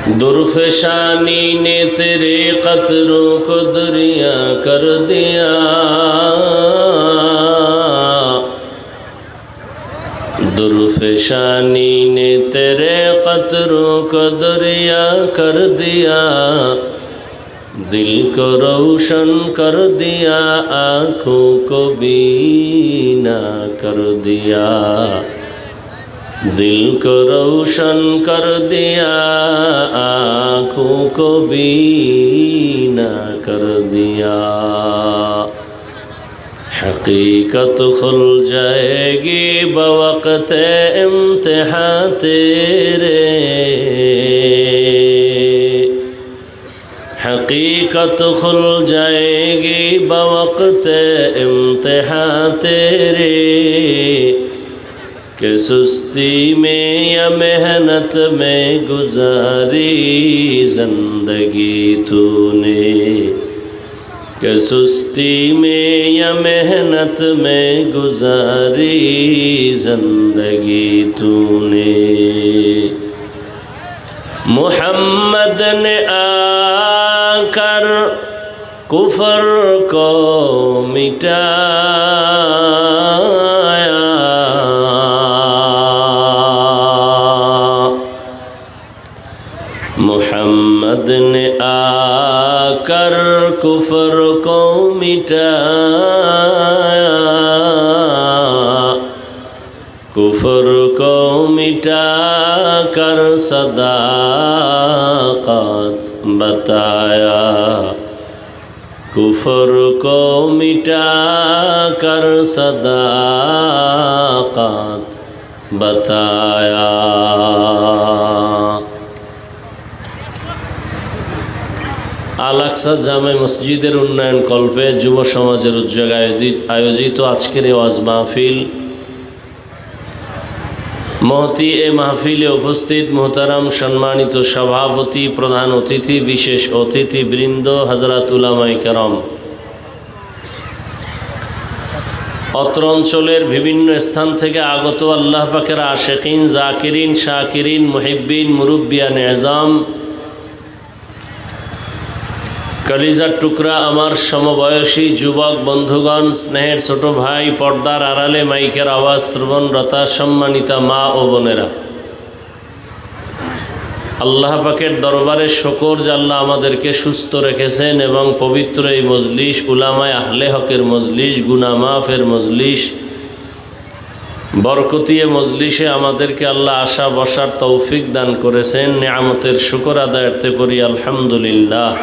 दुर्फशानी ने तेरे कतरों को दरिया कर दिया, दुर्फशानी ने तेरे कतरों को दरिया कर दिया, दिल को रोशन कर दिया, आँखों को बीना कर दिया, दिल को रोशन कर दिया, आँखों को बीना कर दिया। हकीकत खुल जाएगी बवक़्त इम्तिहान तेरे, हकीकत खुल जाएगी बवक़्त इम्तिहान तेरे, कि सुस्ती में या मेहनत में गुजारी ज़िंदगी तूने, कि सुस्ती में या मेहनत में गुजारी ज़िंदगी तूने। मोहम्मद ने आकर कुफर को मिटाया, मोहम्मद ने आकर कुफर को मिटाया, कुफर को मिटा कर सदाक़त बताया, कुफर को मिटा कर सदाक़त बताया। আল-আকসা জামে মসজিদের উন্নয়ন কল্পে যুব সমাজের উদ্যোগে আয়োজিত আজকের এই ওয়াজ মাহফিল, মহতি এ মাহফিলে উপস্থিত মোহতারাম সম্মানিত সভাপতি, প্রধান অতিথি, বিশেষ অতিথিবৃন্দ, হযরত উলামায়ে কেরাম, অত্র অঞ্চলের বিভিন্ন স্থান থেকে আগত আল্লাহ পাকের আশিকিন, জাকিরিন, শাকিরিন, মুহিব্বিন, মুরব্বিয়ান এজাম, কলিজার টুকরা আমার সমবয়সী যুবক বন্ধুগণ, স্নেহের ছোট ভাই, পর্দার আড়ালে মাইকের আওয়াজ শ্রবণরতা সম্মানিতা মা ও বোনেরা, আল্লাহ পাকের দরবারে শুকর যে আল্লাহ আমাদেরকে সুস্থ রেখেছেন এবং পবিত্র এই মজলিস, উলামায়ে আহলে হকের মজলিস, গুনাহ মাফের মজলিস, বরকতিয়ে মজলিসে আমাদেরকে আল্লাহ আসা বসার তৌফিক দান করেছেন। নিয়ামতের শুকর আদায়ার্থে করি আলহামদুলিল্লাহ।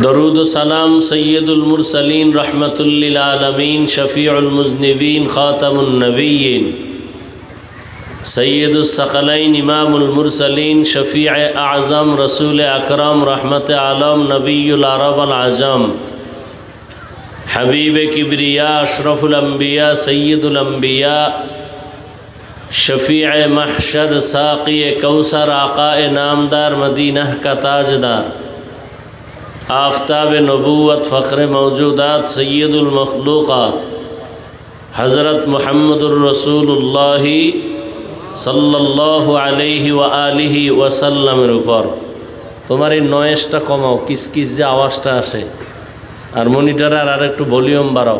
দরুদ ও সালাম সৈয়দুল মুরসালিন রহমাতুল লিল আলামিন, শফিউল মুজনিবিন, খাতামুন নবিয়্যিন, সৈয়দুস সাকালাইন, ইমামুল মুরসালিন, শফিয়ে আজম, রসুল আকরম, রহমতে আলম, নবিয়ুল আরব আল আজম, হাবিবে কিবরিয়া, আশরফুল আম্বিয়া, সৈয়দুল আম্বিয়া, শফিয়ে মাহশর, সাকিয়ে কৌসর, আকায়ে নামদার, মদীনাহ का ताजदार, आफताब नबूवत, फ़ख्र मौजूदात, सैयदुल मखलूक़ात, हज़रत मुहम्मदुर रसूलुल्लाह सल्लल्लाहु अलैहि व आलिहि वसल्लमेर ऊपर। তোমার এই নয়েজটা কমাও, কিসকিস যে আওয়াজটা আসে, আর মনিটরে আর একটু ভলিউম বাড়াও।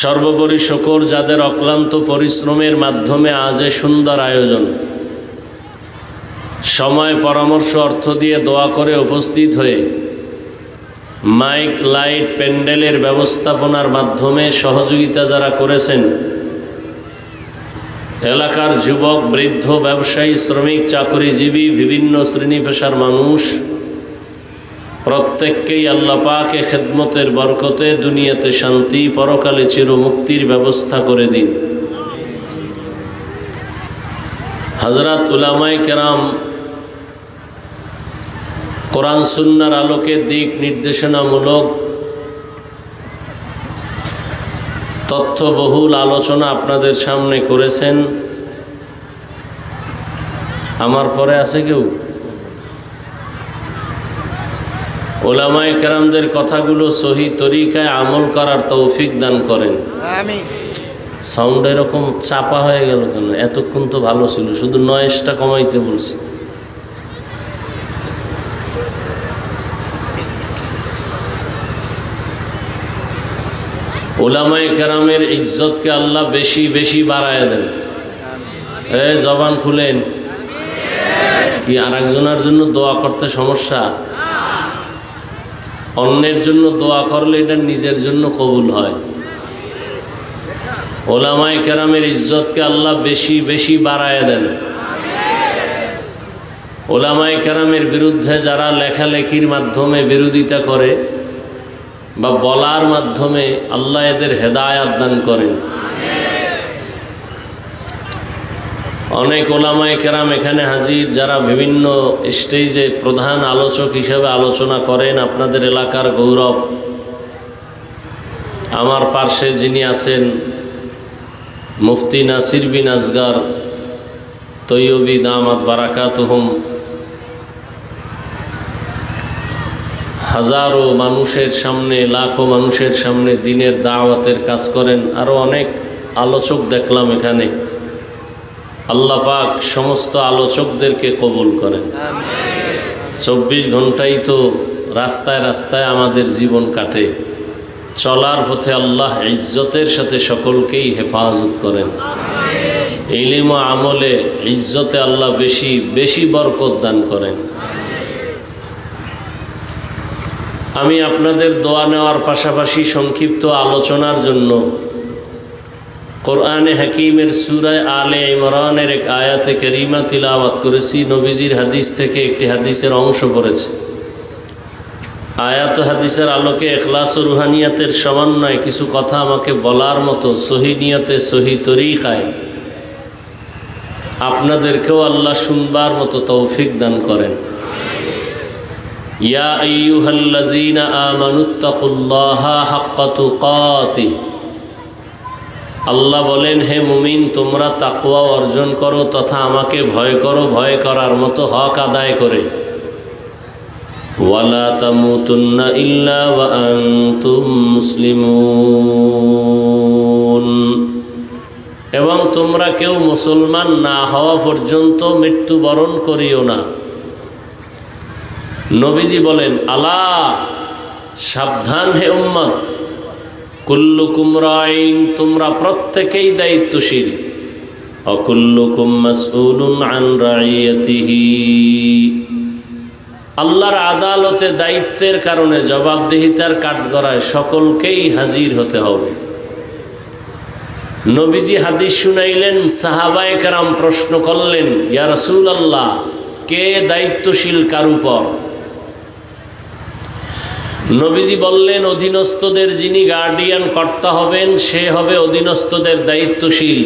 সর্বোপরি শুকর যাদের অক্লান্ত পরিশ্রমের মাধ্যমে আজ এ সুন্দর আয়োজন, সময়, পরামর্শ, অর্থ দিয়ে দোয়া করে উপস্থিত হয়ে মাইক, লাইট, প্যান্ডেলের ব্যবস্থাপনার মাধ্যমে সহযোগিতা যারা করেছেন, এলাকার যুবক, বৃদ্ধ, ব্যবসায়ী, শ্রমিক, চাকরিজীবী, বিভিন্ন শ্রেণী পেশার মানুষ, প্রত্যেককেই আল্লাহ পাক খেদমতের বরকতে দুনিয়াতে শান্তি, পরকালে চিরমুক্তির ব্যবস্থা করে দিন। হযরত উলামায়ে কেরাম কোরআন সুন্নাহর আলোকে দিক নির্দেশনামূলক তথ্যবহুল আলোচনা আপনাদের সামনে করেছেন। আমার পরে আছে কেউ? উলামায়ে কেরামদের কথাগুলো সহি তরিকায় আমল করার তৌফিক দান করেন। আমিন। সাউন্ড এরকম চাপা হয়ে গেল কেন? এতক্ষণ তো ভালো ছিল, শুধু নয়েজটা কমাইতে বলছি। উলামায়ে কেরামের ইজ্জতকে আল্লাহ বেশি বেশি বাড়ায় দেন। জবান খুলেন। কি আর একজনের জন্য দোয়া করতে সমস্যা? অন্যের জন্য দোয়া করলে এটা নিজের জন্য কবুল হয়। উলামায়ে কেরামের ইজ্জতকে আল্লাহ বেশি বেশি বাড়ায় দেন। উলামায়ে কেরামের বিরুদ্ধে যারা লেখালেখির মাধ্যমে বিরোধিতা করে বা বলার মাধ্যমে, আল্লাহ এদের হেদায়াত দান করেন। অনেক উলামায়ে কেরাম এখানে হাজির, যারা বিভিন্ন স্টেজে প্রধান আলোচক হিসেবে আলোচনা করেন, আপনাদের এলাকার গৌরব। আমার পার্শ্বে যিনি আছেন মুফতি নাসির বিন আসগার তৈয়বী দামাত বারাকাতুহুম, হাজারো মানুষের সামনে, লাখো মানুষের সামনে দ্বীনের দাওয়াতের কাজ করেন। আরও অনেক আলোচক দেখলাম এখানে। আল্লাহ পাক সমস্ত আলোচকদেরকে কবুল করেন। 24 ঘন্টাই তো রাস্তায় রাস্তায় আমাদের জীবন কাটে। চলার পথে আল্লাহ ইজ্জতের সাথে সকলকেই হেফাজত করেন। ইলম ও আমলে ইজ্জতে আল্লাহ বেশি বেশি বরকত দান করেন। আমি আপনাদের দোয়া নেওয়ার পাশাপাশি সংক্ষিপ্ত আলোচনার জন্য কোরআনে হাকিমের সূরা আলে ইমরানের এক আয়াতে কারিমা তিলাওয়াত করেছি। নবীজির হাদিস থেকে একটি হাদিসের অংশ পড়েছে। আয়াত হাদিসের আলোকে ইখলাস ও রুহানিয়াতের সমন্বয়ে কিছু কথা আমাকে বলার মতো সহি নিয়তে, সহি তরিকায় আপনাদেরকেও আল্লাহ শুনবার মতো তৌফিক দান করেন। ইয়া আইয়ুহাল্লাযীনা আমানুত্তাকুল্লাহা হাক্কা তুকাতিহ, আল্লাহ বলেন, হে মুমিন, তোমরা তাকওয়া অর্জন করো তথা আমাকে ভয় করো, ভয় করার মতো হক আদায় করে। ওয়ালা তামুতুন্না ইল্লা ওয়া আনতুম মুসলিমুন, এবং তোমরা কেউ মুসলমান না হওয়া পর্যন্ত মৃত্যুবরণ করিও না। নবীজি বলেন, আলা, সাবধান হে উম্মত, কুল্লুকুম রাইন, তোমরা প্রত্যেকেই দায়িত্বশীল, অকুল্লুকুম মাসউলুন আন রাইয়াতিহি, আল্লাহর আদালতে দায়িত্বের কারণে জবাবদিহিতার কাঠগড়ায় সকলকেই হাজির হতে হবে। নবীজি হাদিস শুনাইলেন, সাহাবায়ে কেরাম প্রশ্ন করলেন, ইয়া রাসূলুল্লাহ, কে দায়িত্বশীল কার উপর? নবীজি বললেন, অধীনস্থদের যিনি গার্ডিয়ান কর্তা হবেন সে হবে অধীনস্থদের দায়িত্বশীল।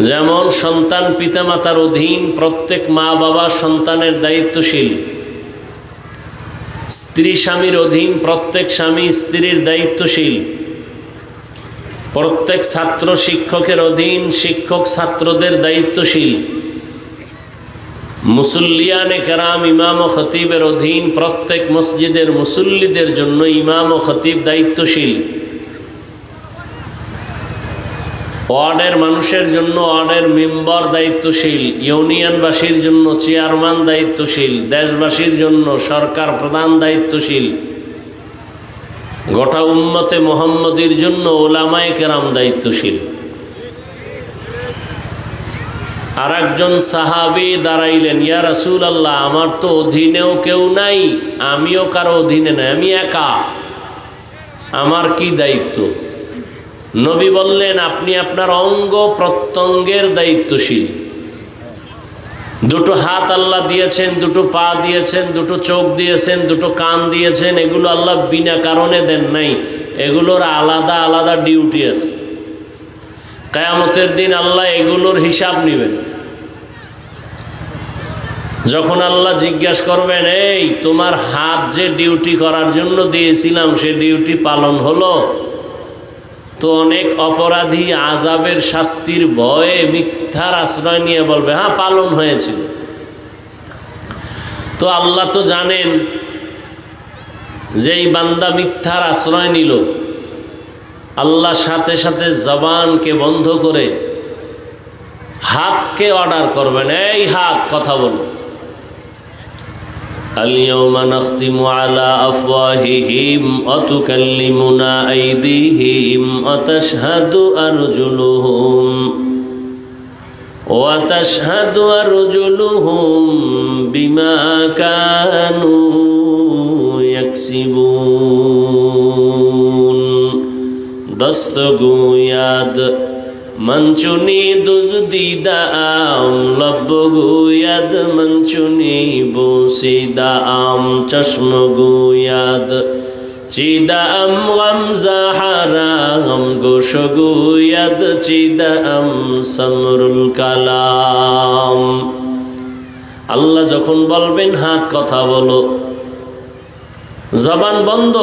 যেমন সন্তান পিতামাতার অধীন, প্রত্যেক মা বাবা সন্তানের দায়িত্বশীল। স্ত্রী স্বামীর অধীন, প্রত্যেক স্বামী স্ত্রীর দায়িত্বশীল। প্রত্যেক ছাত্র শিক্ষকের অধীন, শিক্ষক ছাত্রদের দায়িত্বশীল। মুসল্লিয়ানে কেরাম ইমাম ও খতিবের অধীন, প্রত্যেক মসজিদের মুসল্লিদের জন্য ইমাম ও খতিব দায়িত্বশীল। ওয়ার্ডের মানুষের জন্য ওয়ার্ডের মেম্বার দায়িত্বশীল, ইউনিয়নবাসীর জন্য চেয়ারম্যান দায়িত্বশীল, দেশবাসীর জন্য সরকার প্রধান দায়িত্বশীল, গোটা উম্মতে মুহাম্মদীর জন্য উলামায়ে কেরাম দায়িত্বশীল। আর একজন সাহাবী দাঁড়াইলেন, ইয়া রাসূলুল্লাহ, আমার তো অধীনেও কেউ নাই, আমিও কারো অধীনে নাই, আমি একা, আমার কি দায়িত্ব? নবী বললেন, আপনি আপনার অঙ্গ প্রত্যঙ্গের দায়িত্বশীল। দুটো হাত আল্লাহ দিয়েছেন, দুটো পা দিয়েছেন, দুটো চোখ দিয়েছেন, দুটো কান দিয়েছেন, এগুলো আল্লাহ বিনা কারণে দেন নাই, এগুলোর আলাদা আলাদা ডিউটি আছে। কিয়ামতের দিন আল্লাহ এগুলোর হিসাব নেবেন। যখন আল্লাহ জিজ্ঞাসা করবেন, এই তোমার হাত যে ডিউটি করার জন্য দিয়েছিলাম সে ডিউটি পালন হলো? তো অনেক অপরাধী আযাবের শাস্তির ভয়ে মিথ্যার আশ্রয় নিয়ে বলবে, হ্যাঁ পালন হয়েছিল। তো আল্লাহ তো জানেন যে এই বান্দা মিথ্যার আশ্রয় নিল, আল্লাহ সাথে সাথে জবানকে বন্ধ করে হাতকে অর্ডার করবেন, এই হাত কথা বলো। আল-ইয়াওমা নাখতিমু আলা আফওয়াহিহিম ওয়া তুকাল্লিমুনা আইদিহিম ওয়া তাশহাদু আরজুলুহুম বিমা কানু ইয়াকসিবুন। দস্ত গুয়াদ মঞ্চুনি দুজদিদা আম লব গুয়াদ মঞ্চুনি বসিদা আম চশম গুয়াদ চিদা আম গামজা হারাম গোশ গুয়াদ চিদা আম সমরুল কালাম। আল্লাহ যখন বলবেন হাত কথা বলো, জবান বন্ধ,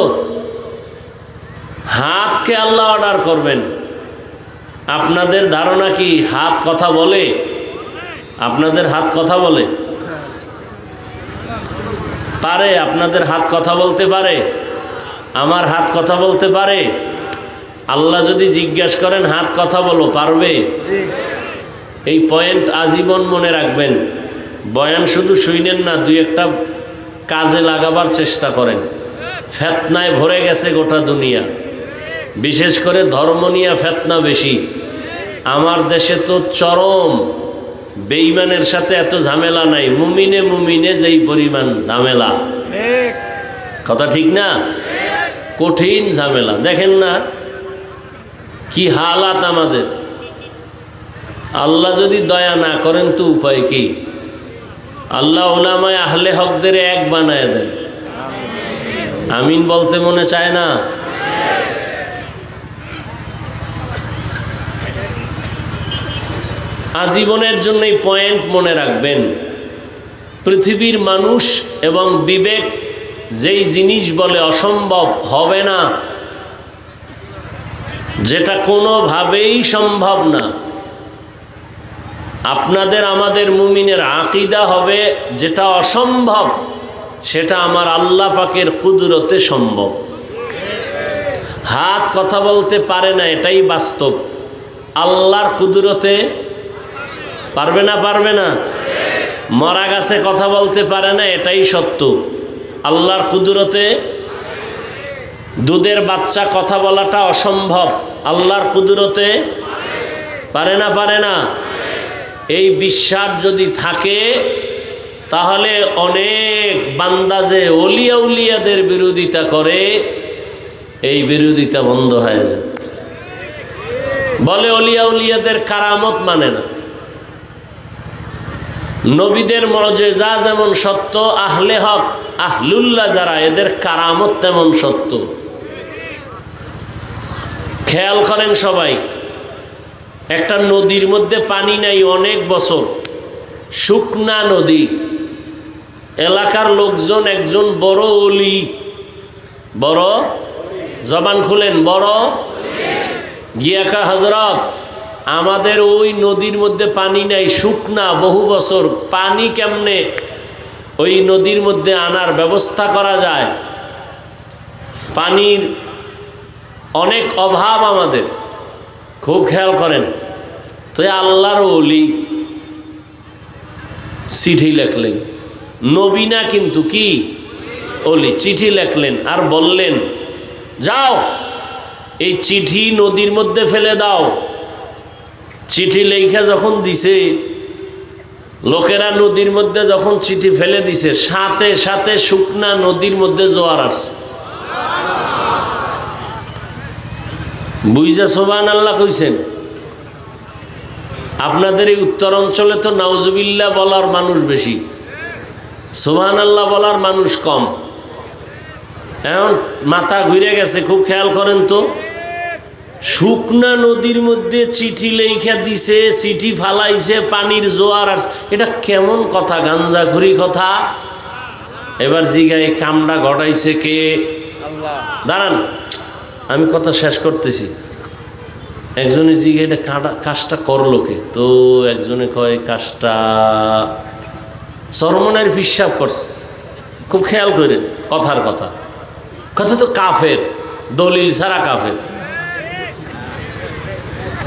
হাতকে আল্লাহ অর্ডার করবেন। আপনাদের ধারণা কি হাত কথা বলে? আপনাদের হাত কথা বলে? পারে? আপনাদের হাত কথা বলতে পারে? আমার হাত কথা বলতে পারে? আল্লাহ যদি জিজ্ঞেস করেন হাত কথা বলো, পারবে? এই পয়েন্ট আজীবন মনে রাখবেন। বয়ান শুধু শুনেন না, দুই একটা কাজে লাগাবার চেষ্টা করেন। ফেতনায় ভরে গেছে গোটা দুনিয়া, বিশেষ করে ধর্ম নিয়ে ফেতনা বেশি। আমার দেশে তো চরম, বেঈমানের সাথে এত ঝামেলা নাই, মুমিনে মুমিনে যেই পরিমাণ ঝামেলা, কথা ঠিক না? কঠিন ঝামেলা। দেখেন না কি হালাত আমাদের। আল্লাহ যদি দয়া না করেন তো উপায় কি? আল্লাহ উলামায়ে আহলে হকদের এক বানায় দেন। আমিন বলতে মনে চায় না? আজীবনের জন্য এই পয়েন্ট মনে রাখবেন। পৃথিবীর মানুষ এবং বিবেক যেই জিনিস বলে অসম্ভব হবে না, যেটা কোনোভাবেই সম্ভব না, আপনাদের আমাদের মুমিনের আকীদা হবে যেটা অসম্ভব সেটা আমার আল্লাহ পাকের কুদরতে সম্ভব। হাত কথা বলতে পারে না, এটাই বাস্তব। আল্লাহর কুদরতে পারবে না? পারবে না? মরা গাছে কথা বলতে পারে না, এটাই সত্য। আল্লাহর কুদরতে দুধের বাচ্চা কথা বলাটা অসম্ভব, আল্লাহর কুদরতে পারে না? পারে না? এই বিশ্বাস যদি থাকে তাহলে অনেক বান্দা যে ওলিয়া উলিয়াদের বিরোধিতা করে, এই বিরোধিতা বন্ধ হয়ে যায়। বলে ওলিয়া উলিয়াদের কারামত মানে না। নবীদের মুজিজা যেমন সত্য, আহলে হক আহলুল্লাহ যারা, এদের কারামত তেমন সত্য। খেয়াল করেন সবাই, একটা নদীর মধ্যে পানি নাই অনেক বছর, শুকনা নদী, এলাকার লোকজন একজন বড় ওলি, বড়, জবান খুলেন, বড় গিয়াকা হযরত, আমাদের ওই নদীর মধ্যে পানি নাই, শুকনা বহু বছর, পানি কেমনে ওই নদীর মধ্যে আনার ব্যবস্থা করা যায়? পানির অনেক অভাব আমাদের, খুব খেয়াল করেন। তো আল্লাহর ওলি চিঠি লেখলেন, নবী না কিন্তু, কি ওলি, চিঠি লেখলেন আর বললেন যাও এই চিঠি নদীর মধ্যে ফেলে দাও। চিঠি লেখা যখন দিছে, লোকেরা নদীর মধ্যে যখন চিঠি ফেলে দিছে, সাথে সাথে শুকনা নদীর মধ্যে জোয়ার আসছে। বুঝা সুবহানাল্লাহ কইছেন? আপনাদের এই উত্তর অঞ্চলে তো নাউজুবিল্লাহ বলার মানুষ বেশি, সুবহানাল্লাহ বলার মানুষ কম। এখন মাথা ঘুরে গেছে, খুব খেয়াল করেন তো। শুকনা নদীর মধ্যে চিঠি লেখা দিছে, চিঠি ফালাইছে, পানির জোয়ার আসছে, এটা কেমন কথা? গাঞ্জাখুরি কথা। এবার জিগায় কামটা ঘটাইছে কে? আল্লাহ। দাঁড়ান, আমি কথা শেষ করতেছি। একজনে জিগে এটা কাজটা করলো কে? তো একজনে কয় কাজটা চরমনের পিশাব করছে। খুব খেয়াল করেন কথার কথা, কথা তো কাফের, দলিল ছাড়া কাফের।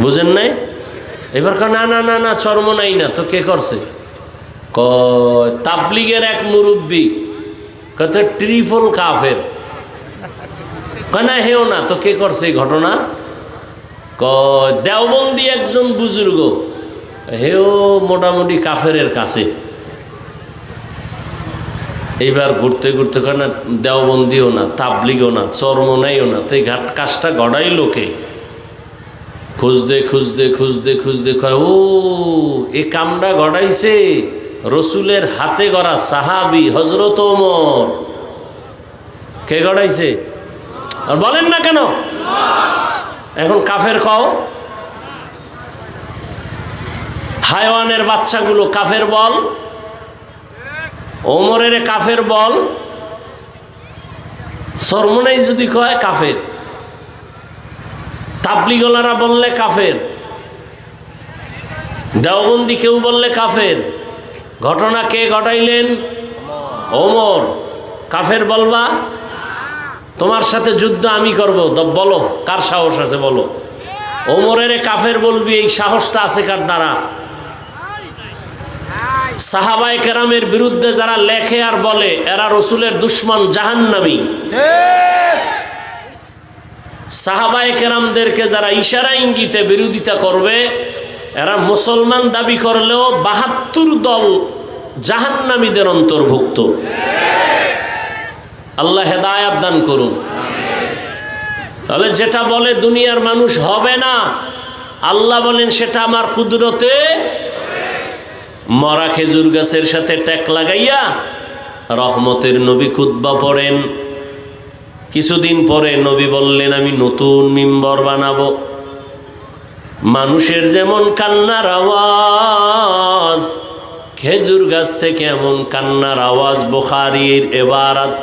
বুঝেন নাই? এবার না না না না, চরমনাই না তো, কে করছে? তাবলিগের এক মুরব্বী কত ট্রিপল কাফের। না হেও না তো, কে করছে এই ঘটনা? দেওবন্দি একজন বুজুর্গ, হেও মোটামুটি কাফেরের কাছে। এইবার ঘুরতে ঘুরতে না দেওবন্দিও না, তাবলিগও না, চরমনাইও না, তো এই কাজটা গড়াই লোকে খুঁজতে খুঁজতে খুঁজতে খুঁজতে কয়, ও এ কামটা গড়াইছে রসুলের হাতে গড়া সাহাবি হজরত ওমর। কে গড়াইছে? আর বলেন না কেন? এখন কাফের কও, হায়ওয়ানের বাচ্চাগুলো কাফের বল, ওমরের কাফের বল, শরমনাই যদি কয় কাফের, তাবলিগলারা বললে কাফের, দেওবন্দি কেউ বললে কাফের। ঘটনা কে ঘটাইলেন? ওমর। কাফের বলবা? তোমার সাথে যুদ্ধ আমি করব, বলো কার সাহস আছে বলো। ওমরের কাফের বলবি, এই সাহসটা আছে কার দ্বারা? সাহাবায়ে কেরামের বিরুদ্ধে যারা লেখে আর বলে এরা রসুলের দুশমন, জাহান্নামী। সাহাবায়ে কেরামদেরকে যারা ইশারা ইঙ্গিতে বিরোধিতা করবে এরা মুসলমান দাবি করলেও ৭২ দল জাহান্নামীদের অন্তর্ভুক্ত। আল্লাহ হেদায়াত দান করুন। তাহলে যেটা বলে দুনিয়ার মানুষ হবে না, আল্লাহ বলেন সেটা আমার কুদরতে। মরা খেজুর গাছের সাথে ট্যাক লাগাইয়া রহমতের নবী খুতবা পড়েন। কিছুদিন পরে নবী বললেন, আমি নতুন মিম্বর বানাবো। মানুষের যেমন কান্নার আওয়াজ, খেজুর গাছ থেকে এমন কান্নার আওয়াজ। বুখারীর এবারাত।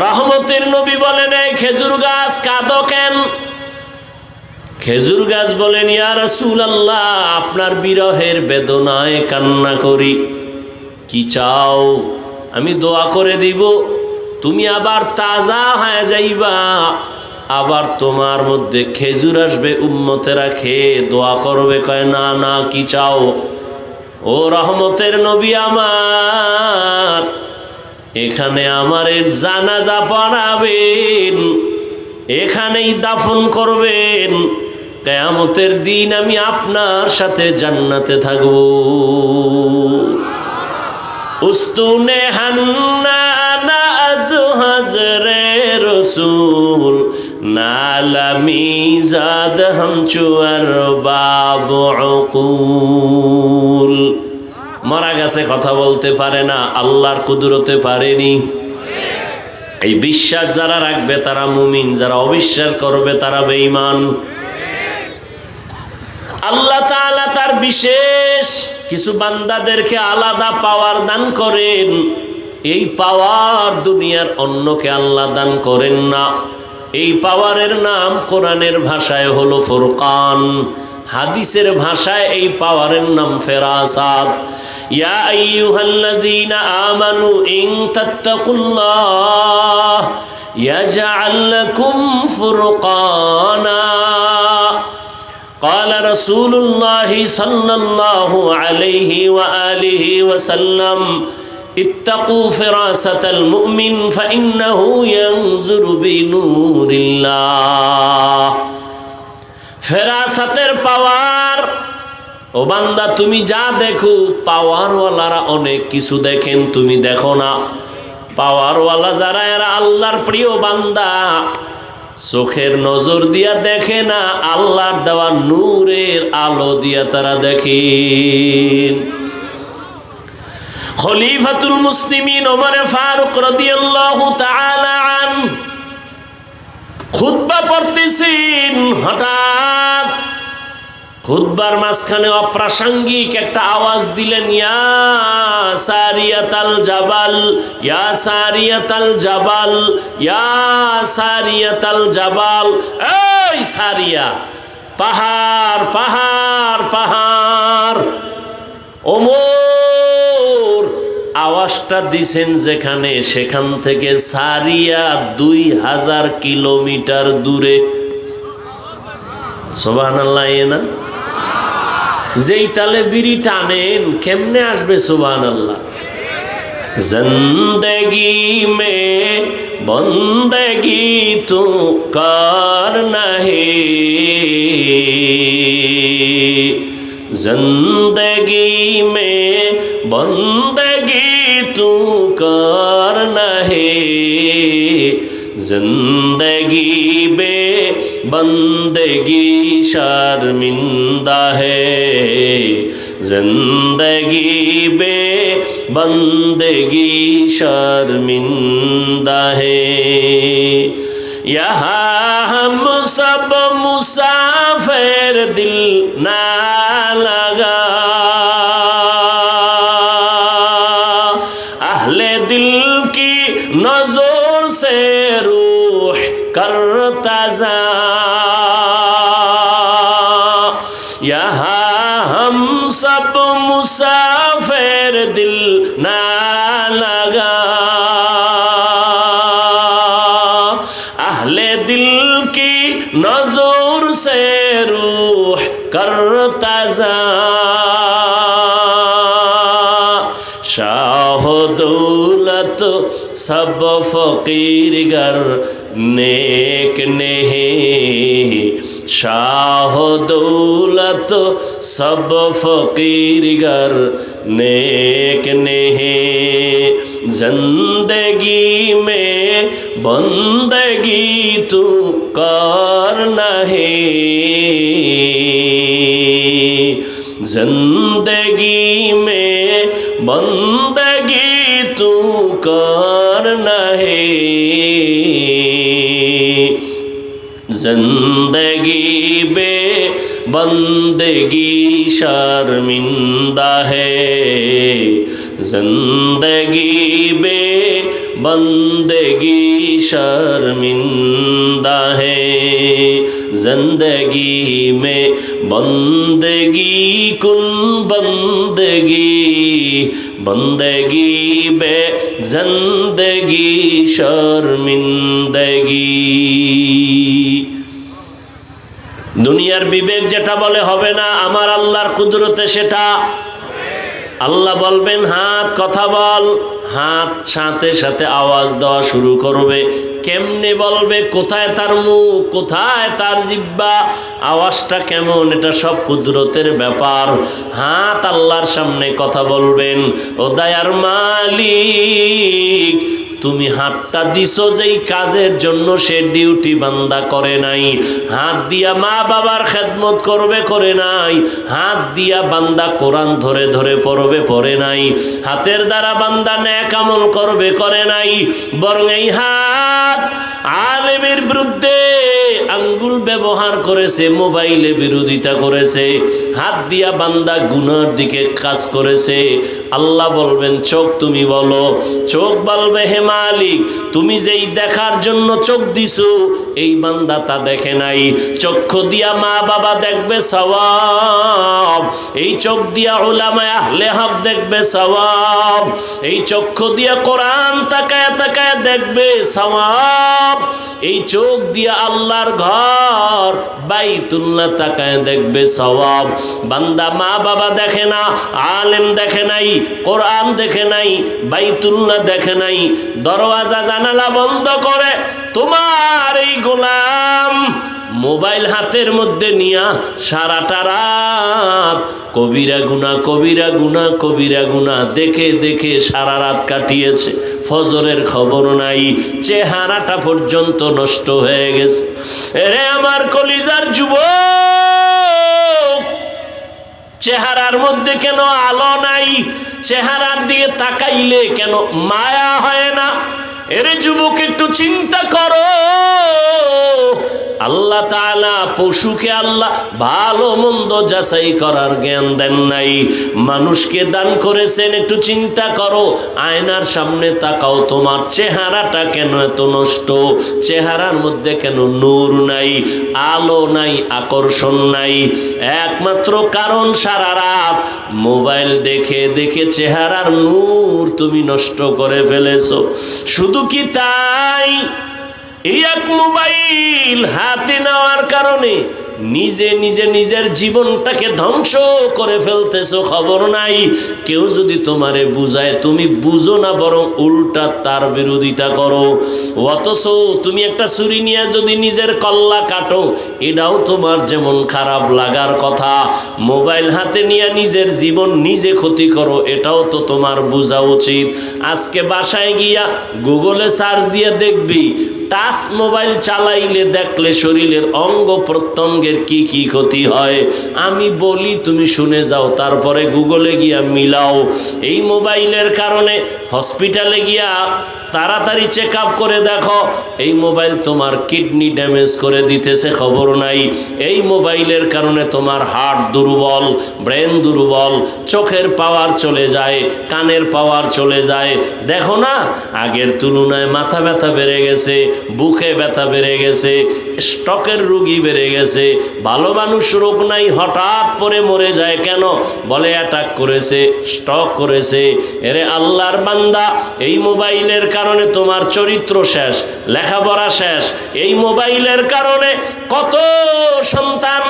রহমতের নবী বলেন, এই খেজুর গাছ কাঁদো কেন? খেজুর গাছ বলেন, ইয়া রাসূলুল্লাহ, আপনার বিরহের বেদনায় কান্না করি। কি চাও? আমি দোয়া করে দিব, তুমি আবার তাজা হয়ে যাইবা, আবার তোমার মধ্যে খেজুর আসবে, উম্মতেরা খেয়ে দোয়া করবে। কয় না না, কি চাও? ও রহমতের নবী আমার, এখানে আমার জানাজা পড়াবেন, এখানেই দাফন করবেন, কিয়ামতের দিন আমি আপনার সাথে জান্নাতে থাকব। উস্তুনে হান্নানা আজহাজরে রসুল নালামি জাদ হামচুয়ার বাবু উকুল। মারা গেছে, কথা বলতে পারে না, আল্লাহর কুদরতে পারেনি। এই বিশ্বাস যারা রাখবে তারা মুমিন, যারা অবিশ্বাস করবে তারা বেঈমান। আল্লাহ তাআলা তার বিশেষ কিছু বান্দাদেরকে আলাদা পাওয়ার দান করেন। এই পাওয়ার দুনিয়ার অন্যকে আল্লাহ দান করেন না। এই পাওয়ারের নাম কোরআনের ভাষায় হলো ফুরকান, হাদিসের ভাষায় এই পাওয়ারের নাম ফেরাসাত। ইয়া আইয়ুহাল্লাযীনা আমানু ইন তাত্তাকুল্লাহ ইয়াজআল লাকুম ফুরকানা। قال رسول الله صلى الله عليه وآله وسلم اتقوا فراسة المؤمن فإنه ينظر بنور الله। ফেরাসাতের পাওয়ার। ও বান্দা, তুমি যা দেখো, পাওয়ারওয়ালারা অনেক কিছু দেখেন, তুমি দেখো না। পাওয়ারওয়ালা যারা এরা আল্লাহর প্রিয় বান্দা, চোখের নজর দিয়া দেখে না, আল্লাহর দেওয়া নূরের আলো দিয়া তারা দেখেন। খলিফাতুল মুসলিমিন ওমর ফারুক রাদিয়াল্লাহু তাআলা আনহু খুতবা পড়তেছেন, হঠাৎ খুতবার মাঝখানে অপ্রাসঙ্গিক একটা আওয়াজ দিলেন, ইয়া সারিয়াতাল জাবাল, ইয়া সারিয়াতাল জাবাল, ইয়া সারিয়াতাল জাবাল। এই সারিয়া, পাহাড় পাহাড় পাহাড়। ওমর আওয়াজটা দিছেন যেখানে, সেখান থেকে সারিয়া 2000 কিলোমিটার দূরে। সুবহানাল্লাহ না? যেই তালে বিড়ি টানেন কেমনে আসবে সুবহানাল্লাহ? जिंदगी में बंदगी तू करना है, जिंदगी में बंदगी तू करना है, जिंदगी बे बंदगी शर्मिंदा है, जिंदगी बे बंदगी शर्मिंदा है। यहाँ हम सब मुसाफिर दिल ना लगा, अहले दिल की नजर से रूह करता जा, यहाँ हम सब मुसाफिर दिल ना लगा, अहले दिल की नजर से रूह करता जा, शाह दौलत सब फकीर गर नेक नहीं, शाह दौलत सब फकीर गर नेक नहीं, जिंदगी में बंदगी तू करना है, जिंदगी में बंदगी तू करना है, जिंदगी बे बंदगी शर्मिंदा है, जिंदगी बे बंदगी शर्मिंदा है, जिंदगी में बंदगी कुन बंदगी, बंदगी बे जिंदगी शर्मिंदगी। দুনিয়ার বিবেক যেটা বলে হবে না, আমার আল্লাহর কুদরতে সেটা। আল্লাহ বলবেন হাত কথা বল, হাত সাথে সাথে আওয়াজ দেওয়া শুরু করবে। কেমনে বলবে, কোথায় তার মুখ, কোথায় তার জিহ্বা, আওয়াজটা কেমন, এটা সব কুদরতের ব্যাপার। হাত আল্লাহর সামনে কথা বলবেন, ও দয়ার মালিক তুমি হাতটা দিছো যেই কাজের জন্য সে ডিউটি বান্দা করে নাই, হাত দিয়া মা বাবার খেদমত করবে করে নাই, হাত দিয়া বান্দা কোরআন ধরে ধরে পড়বে পড়ে নাই, হাতের দ্বারা বান্দা নেক আমল করবে করে নাই, বরং এই হাত আলেমের বিরুদ্ধে আঙ্গুল ব্যবহার করেছে, মোবাইলে বিরোধিতা করেছে, হাত দিয়া বান্দা গুনার দিকে কাজ করেছে। আল্লাহ বলবেন চোখ তুমি বলো, চোখ বলবে হে মালিক তুমি যেই দেখার জন্য চোখ দিছো এই বান্দা তা দেখে নাই, চক্ষু দিয়া মা বাবা দেখবে সওয়াব, এই চোখ দিয়া উলামায়ে আহলে হক দেখবে সওয়াব, এই চক্ষু দিয়া কোরআন তাকায় তাকায় দেখবে সওয়াব, এই চোখ দিয়া আল্লাহর ঘর বাইতুল্লাহ তাকায় দেখবে সওয়াব। বান্দা মা বাবা দেখে না, আলেম দেখে নাই, কোরআন দেখে নাই, বাইতুল্লাহ দেখে নাই, দরওয়াজা জানালা বন্ধ করে তোমার এই গোলাম মোবাইল হাতের মধ্যে নিয়া সারাটা রাত কবিরা গুনাহ কবিরা গুনাহ কবিরা গুনাহ দেখে দেখে সারা রাত কাটিয়েছে, ফজরের খবর নাই, চেহারাটা পর্যন্ত নষ্ট হয়ে গেছে। এরে আমার কলিজার যুবক, চেহারার মধ্যে কেন আলো নাই, চেহারার দিকে তাকাইলে কেন মায়া হয় না? এরে যুবক একটু চিন্তা করো। আল্লাহ তাআলা পশুকে আল্লাহ ভালো মন্দ যাচাই করার জ্ঞান দেন নাই, মানুষকে দান করেছেন। একটু চিন্তা করো, আয়নার সামনে তাকাও, তোমার চেহারাটা কেন এত নষ্ট? চেহারার মধ্যে কেন নূর নাই, আলো নাই, আকর্ষণ নাই? একমাত্র কারণ সারা রাত মোবাইল দেখে দেখে চেহারার নূর তুমি নষ্ট করে ফেলেছো। শুধু কি তাই? এই এক মোবাইল হাতে নেওয়ার কারণে নিজে নিজে নিজের জীবনটাকে ধ্বংস করে ফেলতেছো, খবর নাই। কেউ যদি তোমারে বুঝায় তুমি বুঝো না, বরং উল্টা তার বিরোধিতা করো। অথচ তুমি একটা ছুরি নিয়ে যদি নিজের কল্লা কাটো, এটাও তোমার যেমন খারাপ লাগার কথা, মোবাইল হাতে নিয়ে নিজের জীবন নিজে ক্ষতি করো, এটাও তো তোমার বোঝা উচিত। আজকে বাসায় গিয়া গুগলে সার্চ দিয়ে দেখবি, টাচ মোবাইল চালাইলে দেখলে শরীরের অঙ্গ প্রত্যঙ্গের কি কি ক্ষতি হয়। আমি বলি তুমি শুনে যাও, তারপরে গুগলে গিয়া মিলাও। এই মোবাইলের কারণে হসপিটালে গিয়া তাড়াতাড়ি চেক আপ করে দেখো, এই মোবাইল তোমার কিডনি ড্যামেজ করে দিতেছে, খবর নাই। এই মোবাইলের কারণে তোমার হার্ট দুর্বল, ব্রেন দুর্বল, চোখের পাওয়ার চলে যায়, কানের পাওয়ার চলে যায়। দেখো না, আগের তুলনায় মাথা ব্যথা বেড়ে গেছে, বুকে ব্যথা বেড়ে গেছে, স্ট্রোকের রোগী বেড়ে গেছে। ভালো মানুষ রোগ নাই, হঠাৎ পরে মরে যায় কেন? বলে অ্যাটাক করেছে, স্ট্রোক করেছে। এরে আল্লাহর বান্দা, এই মোবাইলের কারণে তোমার চরিত্র শেষ, লেখাপড়া শেষ। এই মোবাইলের কারণে কত সন্তান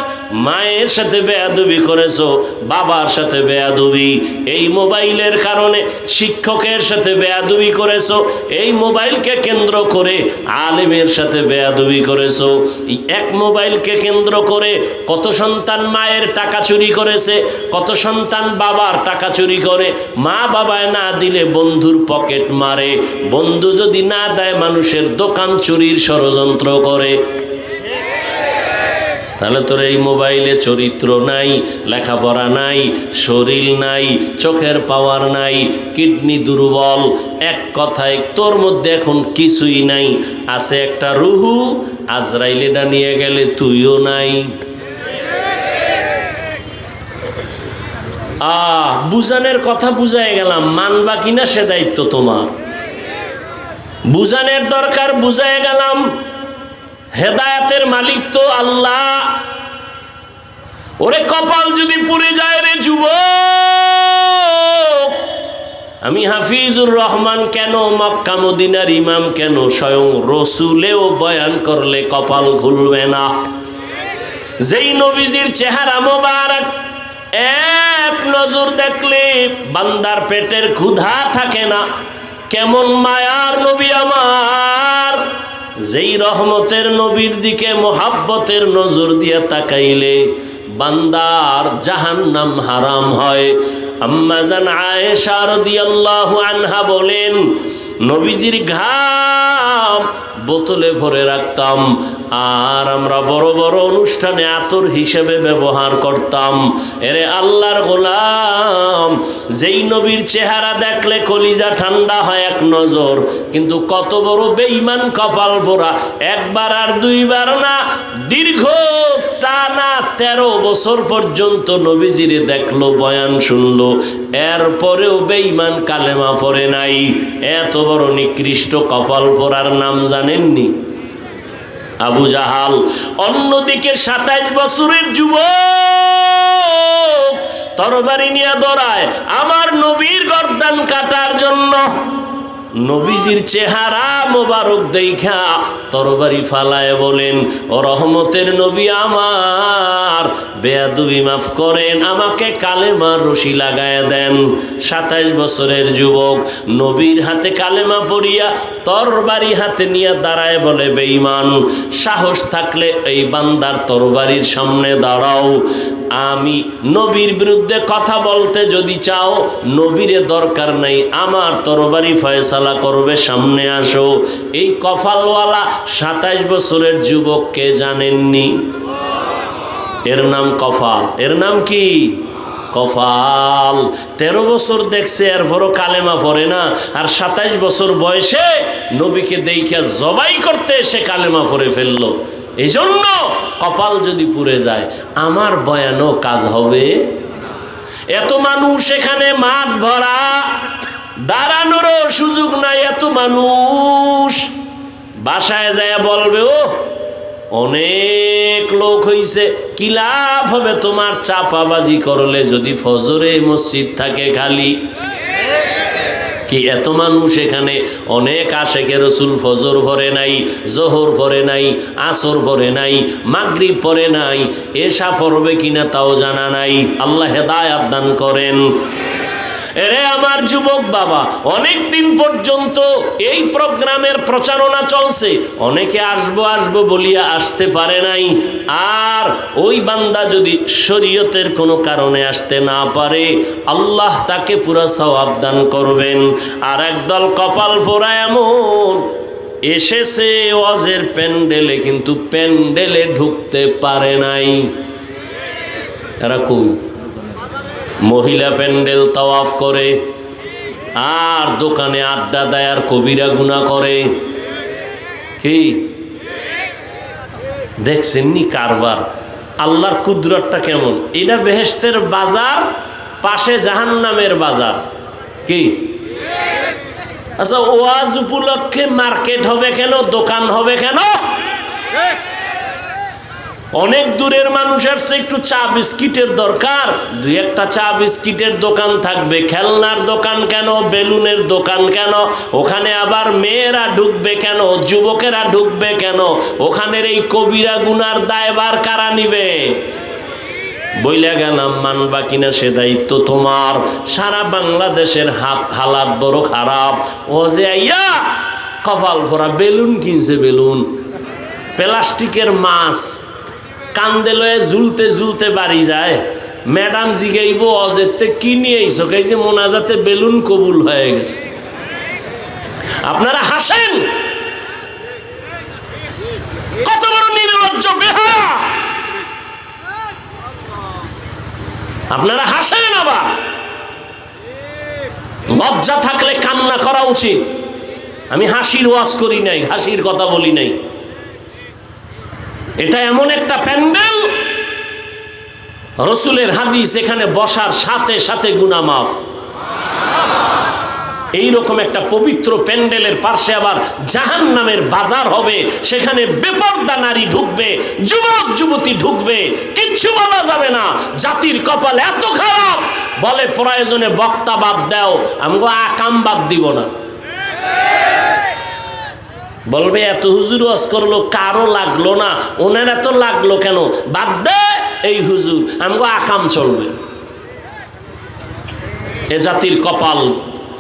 মায়ের সাথে বেয়াদবি করেছো, বাবার সাথে বেয়াদবি। এই মোবাইলের কারণে শিক্ষকের সাথে বেয়াদবি করেছো, এই মোবাইলকে কেন্দ্র করে আলেমের সাথে বেয়াদবি করেছো। এক মোবাইলকে কেন্দ্র করে কত সন্তান মায়ের টাকা চুরি করেছে, কত সন্তান বাবার টাকা চুরি করে। মা বাবায় না দিলে বন্ধুর পকেট মারে, বন্ধু যদি না দেয় মানুষের দোকান চুরির ষড়যন্ত্র করে। তাহলে তোর এই মোবাইলে চরিত্র নাই, লেখাপড়া নাই, শরীর নাই, চোখের পাওয়ার নাই, কিডনি দুর্বল। এক কথায় তোর মধ্যে এখন কিছুই নাই, আছে একটা রুহু। আজরাইলেটা নিয়ে গেলে তুইও নাই। বুঝানের কথা বুঝাই গেলাম, মানবা কিনা সে দায়িত্ব তোমার। বুঝানের দরকার, বুঝাই গেলাম। হেদায়েতের মালিক তো আল্লাহ। ওরে কপাল যদি পুড়ে যায় রে যুবক, আমি হাফিজুর রহমান কেন, মক্কা মদিনার ইমাম কেন, স্বয়ং রসুলেও বয়ান করলে কপাল খুলবে না। যেই নবীজির চেহারা মোবারক এক নজর দেখলে বান্দার পেটের ক্ষুধা থাকে না। কেমন মায়ার নবী আমার, যেই রহমতের নবীর দিকে মোহাব্বতের নজর দিয়ে তাকাইলে বান্দার জাহান্নাম হারাম হয়। আম্মা জান আয়েশা রাদিয়াল্লাহু আনহা বলেন, নবীজির ঘাম বোতলে ভরে রাখতাম, আর আমরা বড় বড় অনুষ্ঠানে আতর হিসেবে ব্যবহার করতাম। এরে আল্লাহর গোলাম, যেই নবীর চেহারা দেখলে কলিজা ঠান্ডা হয় এক নজর, কিন্তু কত বড় বেঈমান কপাল পোড়া, একবার আর দুইবার না, দীর্ঘ টানা 13 বছর পর্যন্ত নবীজিরে দেখলো, বয়ান শুনলো, এরপরেও বেঈমান কালেমা পড়ে নাই। এত বড় নিকৃষ্ট কপাল পোড়ার নাম জানেননি? আবু জাহাল। অন্যদিকে 27 বছরের যুবক তরবারি নিয়ে দৌড়ায় আমার নবীর গর্দান কাটার জন্য। নবীজির চেহারা মোবারক দেখা তরবারি ফালায় বলেন, ও রহমতের নবী আমার, বেয়াদবি মাফ করেন, আমাকে কালেমার রশি লাগায় দেন। 27 বছরের যুবক নবীর হাতে কালেমা পড়িয়া তরবারি হাতে নিয়ে দাঁড়ায় বলে, বেঈমান, সাহস থাকলে এই বান্দার তরবারির সামনে দাঁড়াও। আমি নবীর বিরুদ্ধে কথা বলতে যদি চাও, নবীরে দরকার নাই, আমার তরবারি ফয়সালা করবে, সামনে আসো। এই কপালওয়ালা 27 বছরের যুবককে জানেননি? এর নাম কপাল। এর নাম কি? কপাল। 13 বছর দেখছে, এরপরও কালেমা পড়ে না, আর 27 বছর বয়সে নবীকে দেইখা জবাই করতে এসে কালেমা পড়ে ফেললো। এই জন্য কপাল যদি পুড়ে যায়, আমার বয়ানও কাজ হবে। এত মানুষ এখানে, মাঠ ভরা, দাঁড়ানোরও সুযোগ নাই। এত মানুষ বাসায় যায় বলবে, ও অনেক লোক হইছে। কি লাভ হবে তোমার চাপাবাজি করলে যদি ফজরে মসজিদ থাকে খালি? কি কি এত মানুষ এখানে? অনেক আশেকে রসুল ফজর পড়ে নাই, জোহর পড়ে নাই, আসর পড়ে নাই, মাগরিব পড়ে নাই, এশা পড়বে কিনা তাও জানা নাই। আল্লাহ হেদায়াত দান করেন। এরে আমার যুবক বাবা, অনেক দিন পর্যন্ত এই প্রোগ্রামের প্রচারণা চলছে, অনেকে আসবো আসবো বলিয়া আসতে পারে নাই। আর ওই বান্দা যদি শরীয়তের কোনো কারণে আসতে না পারে, আল্লাহ তাকে পুরা সওয়াব দান করবেন। আর একদল কপাল পোড়া এমন এসেছে ওয়াজের প্যান্ডেলে, কিন্তু প্যান্ডেলে ঢুকতে পারে নাই। এরা কই? মহিলা প্যান্ডেল তাওয়াফ করে, আর দোকানে আড্ডা দেয়, আর কবিরা গুনাহ করে। কি দেখছেননি কারবার? আল্লাহর কুদরতটা কেমন! এটা বেহেশতের বাজার, পাশে জাহান্নামের বাজার। কি আচ্ছা, ওয়াজ উপলক্ষে মার্কেট হবে কেন, দোকান হবে কেন? অনেক দূরের মানুষ আসছে, একটু চা বিস্কিটের দরকার, দুই একটা চা বিস্কিটের দোকান থাকবে। খেলনার দোকান কেন, বেলুনের দোকান কেন? ওখানে আবার মেয়েরা ঢুকবে কেন, যুবকেরা ঢুকবে কেন? ওখানের এই কবিরা গুনার দায়ভার কারা নিবে? বইলা গেলাম, মানবা কিনা সে দায়িত্ব তোমার। সারা বাংলাদেশের হালাত বড় খারাপ। ও যে আইয়া কপাল ভরা বেলুন কিনছে, বেলুন প্লাস্টিকের মাছ কান্দে লয়ে ঝুলতে ঝুলতে বাড়ি যায়। ম্যাডাম জিগাইব, অজেতে কি নিয়ে আইছো? যে মোনাজাতে বেলুন কবুল হয়ে গেছে। আপনারা হাসেন, কত বড় নির্লজ্জ বেহায়া! আপনারা হাসেন, আবার লজ্জা থাকলে কান্না করা উচিত। আমি হাসির ওয়াজ করি নাই, হাসির কথা বলি নাই। এটা এমন একটা প্যান্ডেল, রসুলের হাদিস, এখানে বসার সাথে সাথে গুনাহ মাফ। এইরকম একটা পবিত্র প্যান্ডেলের পাশে আবার জাহান্নামের বাজার হবে। সেখানে বেপরদা নারী ঢুকবে, যুবক যুবতী ঢুকবে, কিচ্ছু বলা যাবে না। জাতির কপাল এত খারাপ, বলে প্রয়োজনে বক্তা বাদ দাও, আমগো আকাম বাদ দিব না। বলবে এত হুজুর ওয়াজ করলো, কারো লাগলো না, ওনার এত লাগলো কেন? বাদ দে এই হুজুর, আমগো আকাম চলবে। এ জাতির কপাল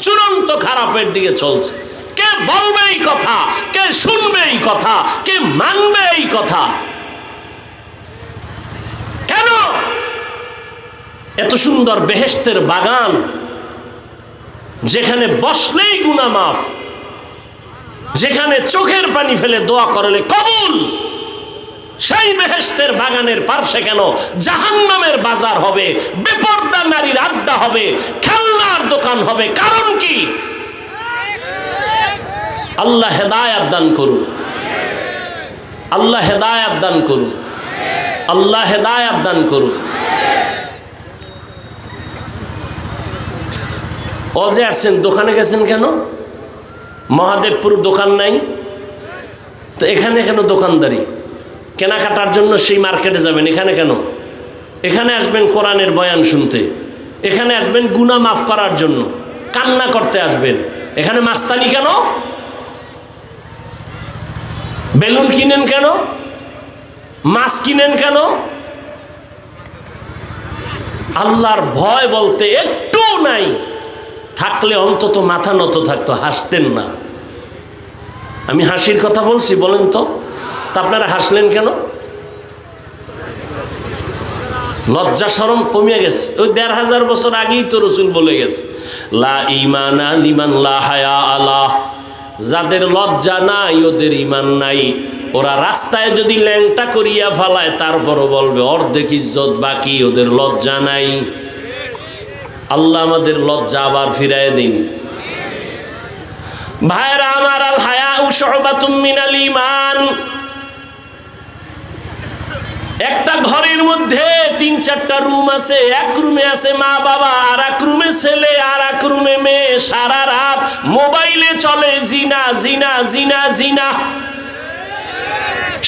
চূড়ান্ত খারাপের দিকে চলছে। কে বলবে এই কথা? কে শুনবে এই কথা? কে মানবে এই কথা? কেন? এত সুন্দর বেহেশতের বাগান, যেখানে বসলেই গুনাহ মাফ, যেখানে চোখের পানি ফেলে দোয়া করলে কবুল, সেই বেহেশতের বাগানের পার্শ্বে কেন জাহান্নামের বাজার হবে, বেপরদা নারীর আড্ডা হবে, খেলনার দোকান হবে? কারণ কি? আল্লাহ হেদায়াত দান করুন, আল্লাহ হেদায়াত দান করুন, আল্লাহ হেদায়াত দান করুন। ওজে আসছেন, দোকানে গেছেন কেন? মহাদেবপুর দোকান নাই তো এখানে কেন দোকানদারি? কেনাকাটার জন্য সেই মার্কেটে যাবেন, এখানে কেন? এখানে আসবেন কোরআনের বয়ান শুনতে, এখানে আসবেন গুনাহ মাফ করার জন্য, কান্না করতে আসবেন। এখানে মাস্তানি কেন? বেলুন কিনেন কেন? মাছ কিনেন কেন? আল্লাহর ভয় বলতে একটু নাই। থাকলে অন্তত মাথা নত থাকতো, হাসতেন না। আমি হাসির কথা বলছি, বলেন তো আপনারা হাসলেন কেন? লজ্জা শরম কমে গেছে। ওই ১৫০০ বছর আগেই তো রসুল বলে গেছে, লা ঈমানা লিমান লা হায়া আলাহ। যাদের লজ্জা নাই ওদের ঈমান নাই। ওরা রাস্তায় যদি ল্যাংটা করিয়া ফালায়, তারপরও বলবে অর্ধেক ইজ্জত বাকি, ওদের লজ্জা নাই। আল্লাহ আমাদের লজ্জা আবার ফিরায় দিন। ভাইরা আমার, আল হায়াউ শুবাতুম মিনাল ঈমান। একটা ঘরের মধ্যে ৩-৪টা রুম আছে। এক রুমে আছে মা বাবা, আর এক রুমে ছেলে, আর এক রুমে মেয়ে। সারা রাত মোবাইলে চলে জিনা জিনা জিনা জিনা।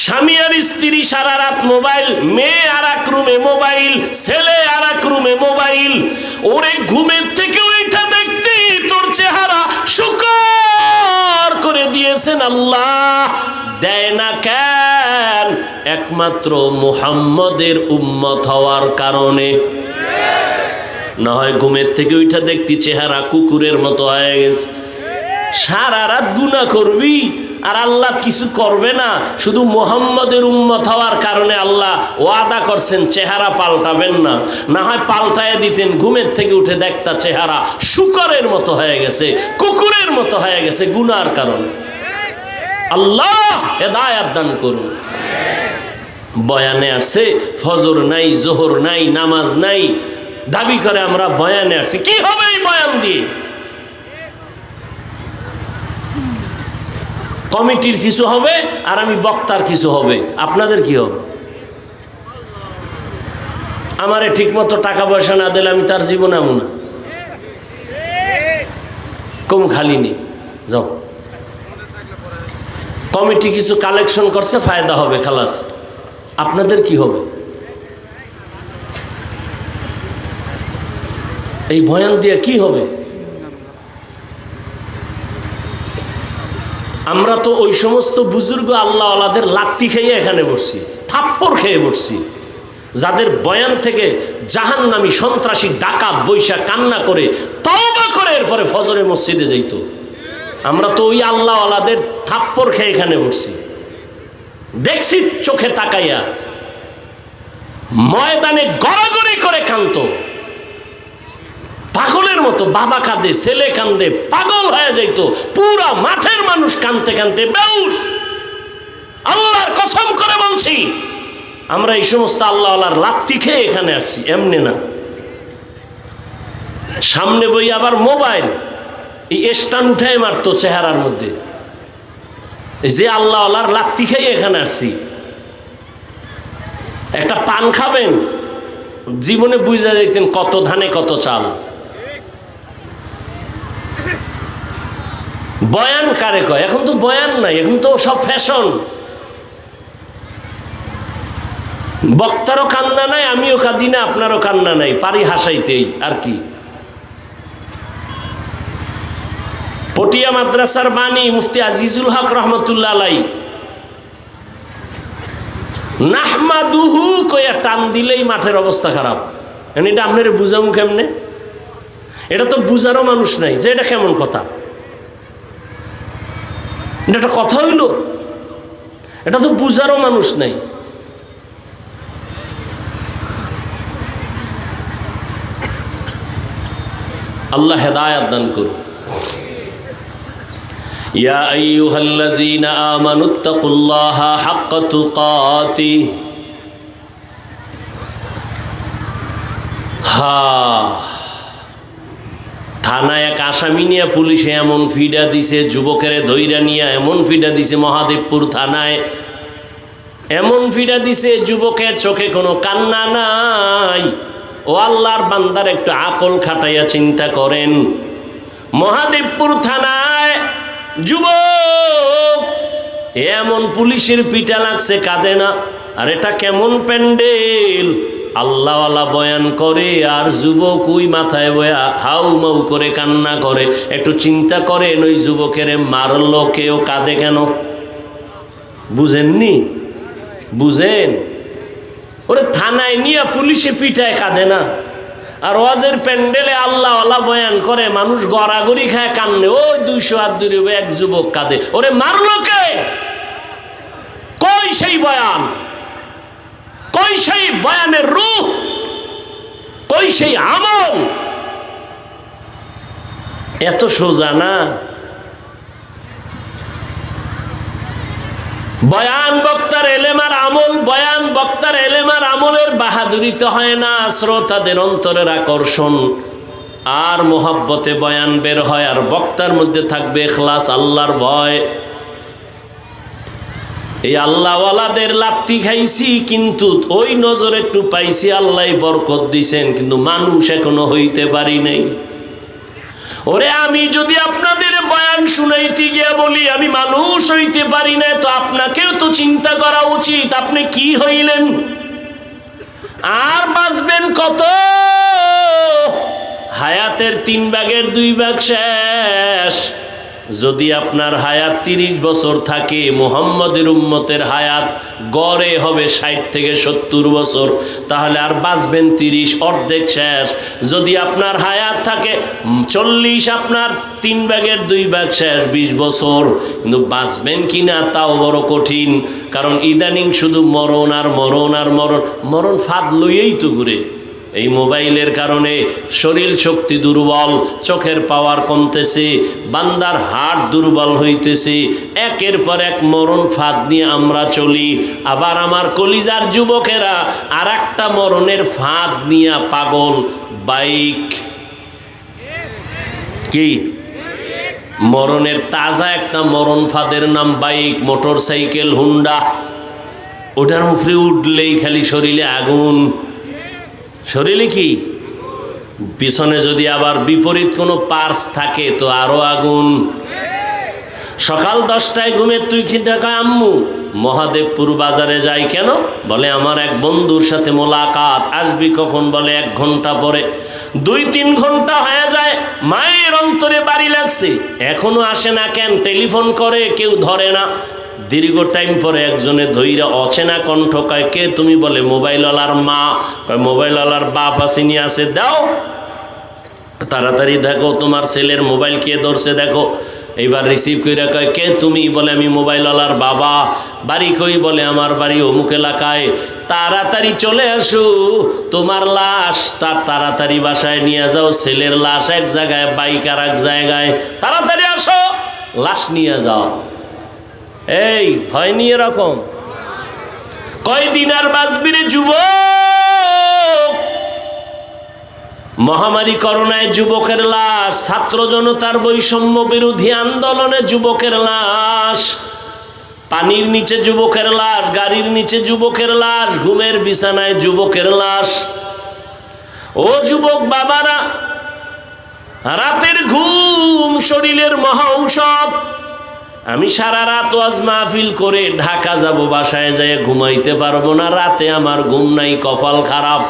স্বামী আর স্ত্রী সারা রাত মোবাইল, মেয়ে আর এক রুমে মোবাইল, ছেলে আর এক রুমে মোবাইল। ওরে ঘুমের থেকে ওইটা দেখতে তোর চেহারা শুকর করে দিয়েছেন আল্লাহ। দেয় না কেন? একমাত্র মুহাম্মদের উম্মত হওয়ার কারণে। না হয় ঘুমের থেকে উঠা দেখতি চেহারা কুকুরের মতো হয়ে গেছে। সারা রাত গুনাহ করবি আর আল্লাহ কিছু করবে না, শুধু মুহাম্মদের উম্মত হওয়ার কারণে আল্লাহ ওয়াদা করছেন চেহারা পাল্টাবেন না। না হয় পাল্টায় দিতেন, ঘুমের থেকে উঠে দেখতা চেহারা শুকরের মতো হয়ে গেছে, কুকুরের মতো হয়ে গেছে গুনার কারণে। আল্লাহ হেদায়েত দান করুন। বয়ানে আসছে ফজর নাই, জোহর নাই, নামাজ নাই, দাবি করে আমরা বয়ানে আসছি। কি হবে এই বয়ান দিয়ে? কমিটির কিছু হবে আর আমি বক্তার কিছু হবে। আপনাদের কি হবে? আমারে ঠিক মতো টাকা পয়সা না দিলে আমি তার জীবন আমু না। কম খালি নেই, যাও। কমিটি কিছু কালেকশন করছে, ফায়দা হবে, খালাস। আপনাদের কি হবে? এই বয়ান দিয়ে কি হবে? আমরা তো ওই সমস্ত বুজুর্গ আল্লাহ আল্লাহদের লাত্তি খেয়ে এখানে বসছি, থাপ্পড় খেয়ে বসছি, যাদের বয়ান থেকে জাহান্নামী সন্ত্রাসী ডাকাত বৈশা কান্না করে তওবা করে এরপরে ফজরে মসজিদে যাইত। আমরা তো ওই আল্লাহ আল্লাহদের থাপ্পড় খেয়ে এখানে বসছি, দেখছি চোখে তাকাইয়া, ময়দানে গড়াগড়ি করে কাঁদতো পাগলের মতো। বাবা কাঁদে, ছেলে কাঁদে, পাগল হয়ে যাইতো। পুরা মাঠের মানুষ কাঁদতে কাঁদতে বেহুশ। আল্লাহর কসম করে বলছি, আমরা এই সমস্ত আল্লাহ আল্লাহর লাত্তি খেয়ে এখানে আসছি, এমনি না। সামনে বই আবার মোবাইল, এই স্ট্যান্ড উঠায় মারতো চেহারার মধ্যে। যে আল্লাহ আল্লাহর লাত্তি খেয়ে এখানে আসছি। একটা পান খাবেন, জীবনে বুঝা যাইতেন কত ধানে কত চাল। বয়ান কারে কয়? এখন তো বয়ান নাই, এখন তো সব ফ্যাশন। বক্তারও কান্না নাই, আমিও কাঁদি না, আপনারও কান্না নাই, পারি হাসাইতেই আর কি। পটিয়া মাদ্রাসার বাণী মুফতি আজিজুল হক রহমতুল্লাহ আলাই, নাহমাদুহু কইয়া টান দিলেই মাঠের অবস্থা খারাপ। এটা আপনার বুঝামু কেমনে? এটা তো বুঝারও মানুষ নাই যে এটা কেমন কথা। এটা একটা কথা হইল? এটা তো বুঝারও মানুষ নাই। আল্লাহ হেদায়েত দান করুন। ইয়া আইয়ুহাল্লাযীনা আমানুত্তাকুল্লাহা হাক্কা তুকাতিহ। থানায় এক আসামি নিয়ে পুলিশে এমন ফিডা দিছে, যুবকের ধৈর্য নিয়ে এমন ফিডা দিছে মহাদেবপুর থানায়, এমন ফিডা দিছে যুবকের চোখে কোনো কান্না নাই। ও আল্লাহর বান্দার একটু আকল খাটাইয়া চিন্তা করেন। মহাদেবপুর থানায় যুবক এমন পুলিশের পিটা লাগছে, কাঁদে না। আর এটা কেমন প্যান্ডেল! আল্লাহওয়ালা বয়ান করে আর যুবক ওই মাথায় বয়া হাউ মাউ করে কান্না করে। একটু চিন্তা করেন, ওই যুবকের মারলো কেউ, কাঁদে কেন? বুঝেননি? বুঝেন? ওরে থানায় নিয়ে পুলিশে পিঠায়, কাঁদে না। আর ওয়াজের প্যান্ডেলে আল্লাহওয়ালা বয়ান করে, মানুষ গড়াগড়ি খায় কান্নে, ওই 200 হাত দূরে এক যুবক কাঁদে। ওরে মারলো কে? কই সেই বয়ান? কই সেই বয়ানের রূহ? কই সেই আমল? এত সোজা না। বয়ান বক্তার এলেম আর আমল, বয়ান বক্তার এলেম আর আমলের বাহাদুরিতে হয় না, শ্রোতাদের অন্তরের আকর্ষণ আর মোহাব্বতে বয়ান বের হয়। আর বক্তার মধ্যে থাকবে ইখলাস, আল্লাহর ভয়। এই আল্লাহওয়ালাদের লাত্তি খাইছি, কিন্তু ওই নজর একটু পাইছি, আল্লাহ বরকত দিছেন, কিন্তু মানুষ এখনো হইতে পারি নাই। ওরে আমি যদি আপনাদের বয়ান শুনাইতে গিয়া বলি আমি মানুষ হইতে পারি না, তো আপনাকেও তো চিন্তা করা উচিত, আপনি কি হইলেন আর বাঁচবেন কত? হায়াত হায়াতের 3/2 শেষ। যদি আপনার হায়াত 30 বছর থাকে, মুহাম্মদের উম্মতের হায়াত গড়ে হবে 60 থেকে 70 বছর, তাহলে আর বাঁচবেন 30, অর্ধেক শেষ। যদি আপনার হায়াত থাকে 40, আপনার 3/2 শেষ, 20 বছর। কিন্তু বাঁচবেন কিনা তাও বড় কঠিন, কারণ ইদানিং শুধু মরণ আর মরণ আর মরণ। মরণ ফাঁদ লইয়েই তো ঘুরে। এই মোবাইলের কারণে শরীর শক্তি দুর্বল, চোখের পাওয়ার কমতেছে, বান্দার হার্ট দুর্বল হইতেছে। একের পর এক মরণ ফাঁদ নিয়ে আমরা চলি। আবার আমার কলিজার যুবকেরা আর একটা মরণের ফাঁদ নিয়ে পাগল, বাইক। কি মরণের তাজা একটা মরণ ফাঁদের নাম বাইক, মোটর সাইকেল, হুন্ডা। ওটার উপরে উঠলেই খালি শরীরে আগুন। শরীরে কি পিছনে যদি আবার বিপরীত কোনো পার্স থাকে তো আরো আগুন। সকাল 10টায় ঘুমের তুই কি টাকা আম্মু মহাদেবপুর বাজারে যাই কেন? বলে আমার এক বন্ধুর সাথে মোলাকাত, আসবি কখন? বলে 1 ঘন্টা পরে। 2-3 ঘন্টা হয়ে যায়, মায়ের অন্তরে বাড়ি লাগছে, এখনো আসে না কেন? টেলিফোন করে, কেউ ধরে না। দীর্ঘ টাইম পরে একজনে ধৈরা অচেনা কণ্ঠ কয়, কে তুমি? বলে মোবাইলওয়ালার মা। কয় মোবাইলওয়ালার বাপ আসেনি? আছে, দাও তাড়াতাড়ি, দেখো তোমার ছেলের মোবাইল কে ধরছে দেখো। এইবার রিসিভ কইরা কয়, কে তুমি? বলে আমি মোবাইলওয়ালার বাবা। বাড়ি কই? বলে আমার বাড়ি অমুক এলাকায়। তাড়াতাড়ি চলে আসো, তোমার লাশ তার তাড়াতাড়ি বাসায় নিয়ে যাও। ছেলের লাশ এক জায়গায়, বাইক আর এক জায়গায়, তাড়াতাড়ি আসো, লাশ নিয়ে যাও। এই হয়নি এরকম? কয়দিন আর বাঁচবি রে যুবক? মহামারী করোনায় যুবকের লাশ, ছাত্র জনতার বৈষম্য বিরোধী আন্দোলনে যুবকের লাশ, পানির নিচে যুবকের লাশ, গাড়ির নিচে যুবকের লাশ, ঘুমের বিছানায় যুবকের লাশ। ও যুবক বাবারা, রাতের ঘুম শরীরের মহা ঔষধ। আমি সারা রাত ওয়াজ মাহফিল করে ঢাকা যাব, বাসায় যেয়ে ঘুমাইতে পারবো না, রাতে আমার ঘুম নাই, কপাল খারাপ।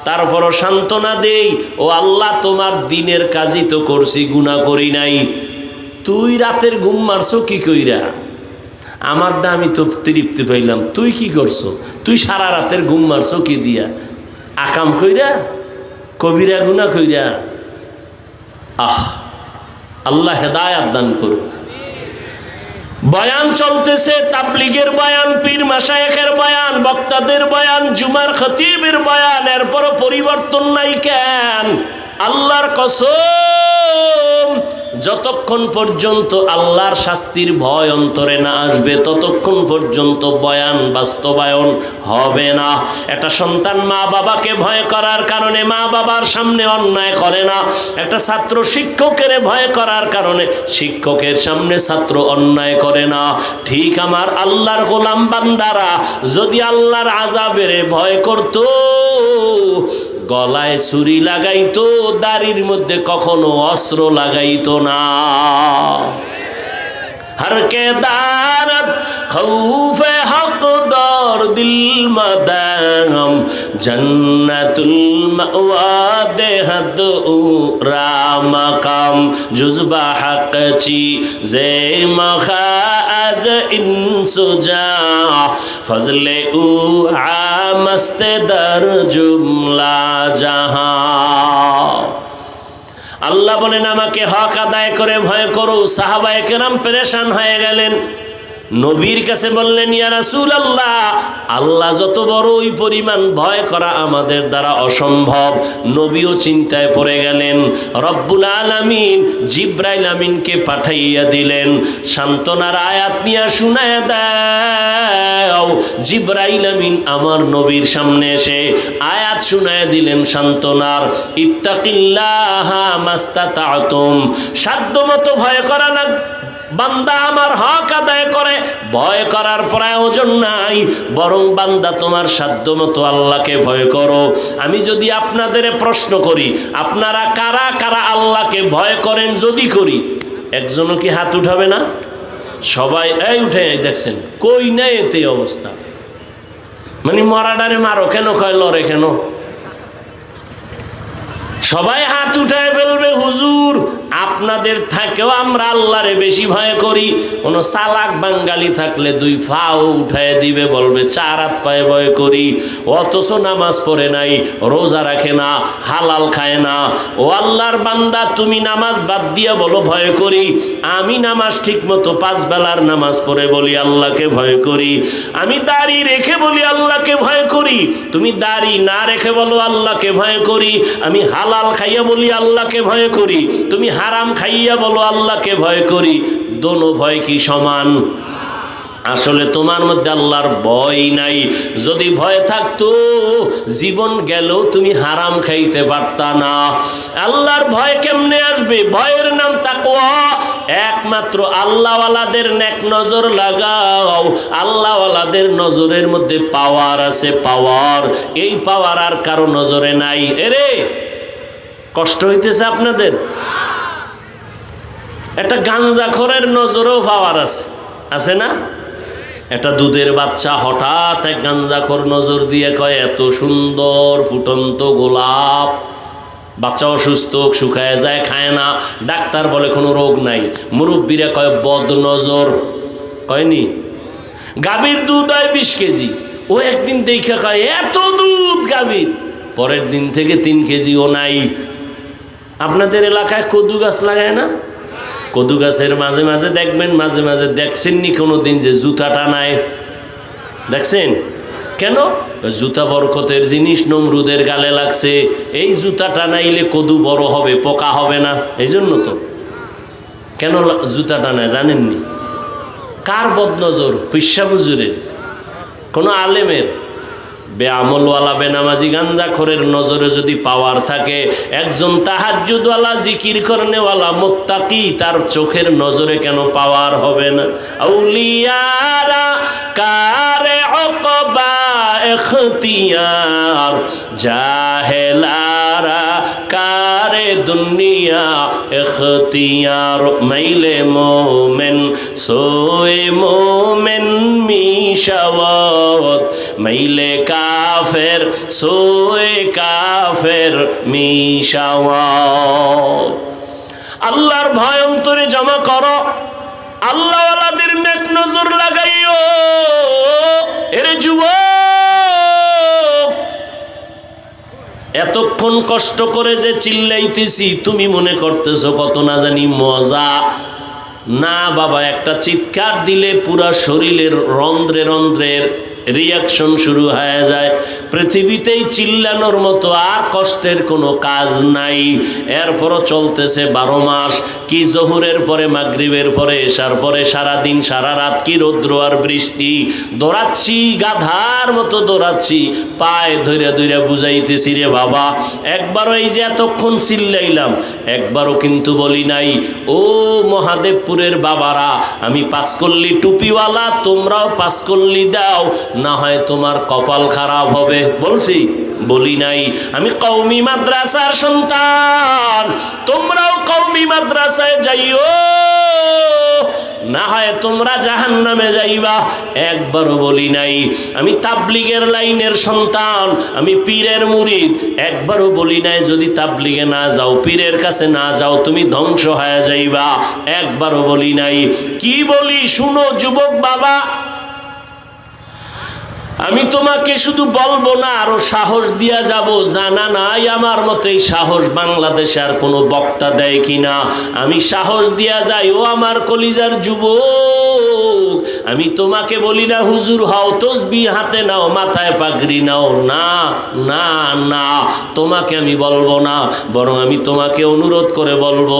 তারপরও সান্ত্বনা দেই, ও আল্লাহ তোমার দিনের কাজই তো করছি, গুনাহ করি নাই। তুই রাতের ঘুম মারছো কি কইরা? আমারটা আমি তো তৃপ্তি পাইলাম, তুই কি করছো? তুই সারা রাতের ঘুম মারছো কি দিয়া? আকাম কইরা, কবিরা গুনাহ কইরা। আল্লাহ হেদায়াত দান করুন। বয়ান চলতেছে, তাবলীগের বয়ান, পীর মাশায়েখের বয়ান, বক্তাদের বয়ান, জুমার খতিবের বয়ান, এরপরও পরিবর্তন নাই কেন? আল্লাহর কসম, যতক্ষণ পর্যন্ত আল্লাহর শাস্তির ভয় অন্তরে না আসবে ততক্ষণ পর্যন্ত বয়ান বাস্তবায়ন হবে না। একটা সন্তান মা বাবাকে ভয় করার কারণে মা বাবার সামনে অন্যায় করে না। একটা ছাত্র শিক্ষকের ভয় করার কারণে শিক্ষকের সামনে ছাত্র অন্যায় করে না। ঠিক আমার আল্লাহর গোলাম বান্দারা যদি আল্লাহর আযাবের ভয় করত, গলায় ছুরি লাগাইতো, দাড়ির মধ্যে কখনো অস্ত্র লাগাইতো না। हर के दारत खौफे हक दौर दिल मदाम जन्नतुल मअवा देहद उरा मकाम जुज़बा हक ची जे मखा आज इंसुजा फजले उ आमस्ते दर जुमला जहां। আল্লাহ বলেন আমাকে হক আদায় করে ভয় করো। সাহাবায়ে কেরাম পেরেশান হয়ে গেলেন, নবীর কাছে বললেন, ইয়া রাসূলুল্লাহ, আল্লাহ যত বড় ওই পরিমাণ ভয় করা আমাদের দ্বারা অসম্ভব। নবীও চিন্তায় পড়ে গেলেন। রব্বুল আলামিন জিবরাইল আমিনকে পাঠাইয়া দিলেন, সান্ত্বনার আয়াত নিয়ে শুনায় দাও। জিবরাইল আমিন আমার নবীর সামনে এসে আয়াত শুনায় দিলেন সান্ত্বনার, ইত্তাকিল্লাহা মাস্তাতাতুম, সাধ্যমতো ভয় করা না। বান্দা আমার হক আদায় করে, ভয় করার প্রয়োজন নাই, বরং বান্দা তোমার সাধ্যমতো আল্লাহকে ভয় করো। আমি যদি আপনাদের প্রশ্ন করি, আপনারা কারা কারা আল্লাহকে ভয় করেন? যদি করি, একজনও কি হাত উঠাবে না? সবাই এই উঠে দেখছেন, কই নাই এতে অবস্থা। মানে মরাডারে মারো কেন, কয় লড়ে কেন? সবাই হাত উঠায় ফেলবে, হুজুর আপনাদের থেকেও আমরা আল্লাহরে বেশি ভয় করি। কোন চালাক বাঙালি থাকলে দুই ফাও উঠায় দিবে, বলবে চার হাত পায়ে ভয় করি। অথচ নামাজ পড়ে নাই, রোজা রাখে না, হালাল খায় না। ও আল্লাহর বান্দা, তুমি নামাজ বাদ দিয়ে বলো ভয় করি। আমি নামাজ ঠিক মতো 5 বেলার নামাজ পড়ে বলি আল্লাহকে ভয় করি। আমি দাড়ি রেখে বলি আল্লাহকে ভয় করি। তুমি দাড়ি না রেখে বলো আল্লাহকে ভয় করি। আমি হালাল খাইয়া বলি আল্লাহকে ভয় করি। তুমি হারাম খাইয়া বলো আল্লাহকে ভয় করি। দোনো ভয় কি সমান? আসলে তোমার মধ্যে আল্লাহর ভয় নাই। যদি ভয় থাকতো জীবন গেলেও তুমি হারাম খাইতে পারতা না। আল্লাহর ভয় কেমনে আসবে? ভয়ের নাম তাকওয়া। একমাত্র আল্লাহওয়ালাদের নেক নজর লাগাও। আল্লাহওয়ালাদের নজরের মধ্যে পাওয়ার আছে, পাওয়ার। এই পাওয়ার আর কারো নজরে নাই। এরে কষ্ট হইতেছে আপনাদের? একটা গাঞ্জাখোরের নজরেও পাওয়ার আছে, আছে না? একটা দুধের বাচ্চা হঠাৎ এক গাঞ্জাখোর নজর দিয়ে কয় এত সুন্দর ফুটন্ত গোলাপ। বাচ্চা অসুস্থ, শুকায় যায়, খায় না। ডাক্তার বলে কোনো রোগ নাই। মুরব্বীরা কয় বদ নজর। কয়নি? গাভীর দুধ হয় 20 কেজি। ও একদিন দেখে কয় এত দুধ গাভীর। পরের দিন থেকে 3 কেজিও নাই। আপনাদের এলাকায় কদু গাছ লাগায় না? কদু গাছের মাঝে মাঝে দেখবেন, মাঝে মাঝে দেখছেননি কোনো দিন যে জুতা টানায়? দেখছেন? কেন? জুতা বরকতের জিনিস, নমরুদের গালে লাগছে। এই জুতা টানাইলে কদু বড় হবে, পোকা হবে না, এই জন্য তো। কেন জুতা টানায় জানেননি? কার বদনজর? পিসা হুজুরের, কোনো আলেমের? বেআমলওয়ালা বেনামাজি গাঞ্জাখোরের নজরে যদি পাওয়ার থাকে, একজন তাহাজ্জুদওয়ালা জিকির করনেওয়ালা মুত্তাকি তার চোখের নজরে কেন পাওয়ার হবে না? আউলিয়ারা কারে উকবা ইখতিয়ার, জাহেলারা কারে দুনিয়া ইখতিয়ার। মাইলে মোমেন সোয়ে মোমেন মিশাওয়াত, মাইলে কাফের সোয়ে কাফের মিশাওয়াত। আল্লাহর ভয় অন্তরে জমা করো, আল্লাহওয়ালাদের নেক নজর লাগাইও। এরে যুবক, এতক্ষণ কষ্ট করে যে চিল্লাইতেছি, তুমি মনে করতেছো কত না জানি মজা। না বাবা, একটা চিৎকার দিলে পুরা শরীরের রন্ধ্রে রন্ধ্রের রিয়াকশন শুরু হয়ে যায়। পৃথিবীতেই চিল্লানোর মতো আর কষ্টের কোনো কাজ নাই। এরপরও চলতেছে 12 মাস। কি জোহরের পরে, মাগরিবের পরে, এশার পরে, সারাদিন সারা রাত কি রৌদ্র আর বৃষ্টি। দৌড়াচ্ছি, গাধার মতো দৌড়াচ্ছি, পায়ে ধরে ধরে বুঝাইতেছি রে বাবা। একবারও এই যে এতক্ষণ চিল্লাইলাম, একবারও কিন্তু বলি নাই ও মহাদেবপুরের বাবারা, আমি 5 কল্লি টুপিওয়ালা, তোমরাও 5 কল্লি দাও, না হয় তোমার কপাল খারাপ হবে। বলছি? বলি নাই। আমি কওমি মাদ্রাসার সন্তান, তোমরাও কওমি মাদ্রাসায় যাইও, না হয় তোমরা জাহান্নামে যাইবা। একবারও বলি নাই। আমি তাবলিগের লাইনের সন্তান, আমি পীরের মুরিদ, একবারও বলি নাই যদি তাবলিগে না যাও, পীরের কাছে না যাও, তুমি ধ্বংস হয়ে যাইবা। একবারও বলি নাই। কি বলি শুনো যুবক বাবা, আমি তোমাকে শুধু বলবো না, আরো সাহস দিয়া যাব। জানা নাই আমার মতো এই সাহস বাংলাদেশে আর কোনো বক্তা দেয় কিনা। আমি সাহস দিয়া যাই, ও আমার কলিজার যুবক, আমি তোমাকে বলি না হুজুর হও, তসবিহ হাতে নাও, মাথায় পাগড়ি নাও, না না না, তোমাকে আমি বলবো না। বরং আমি তোমাকে অনুরোধ করে বলবো,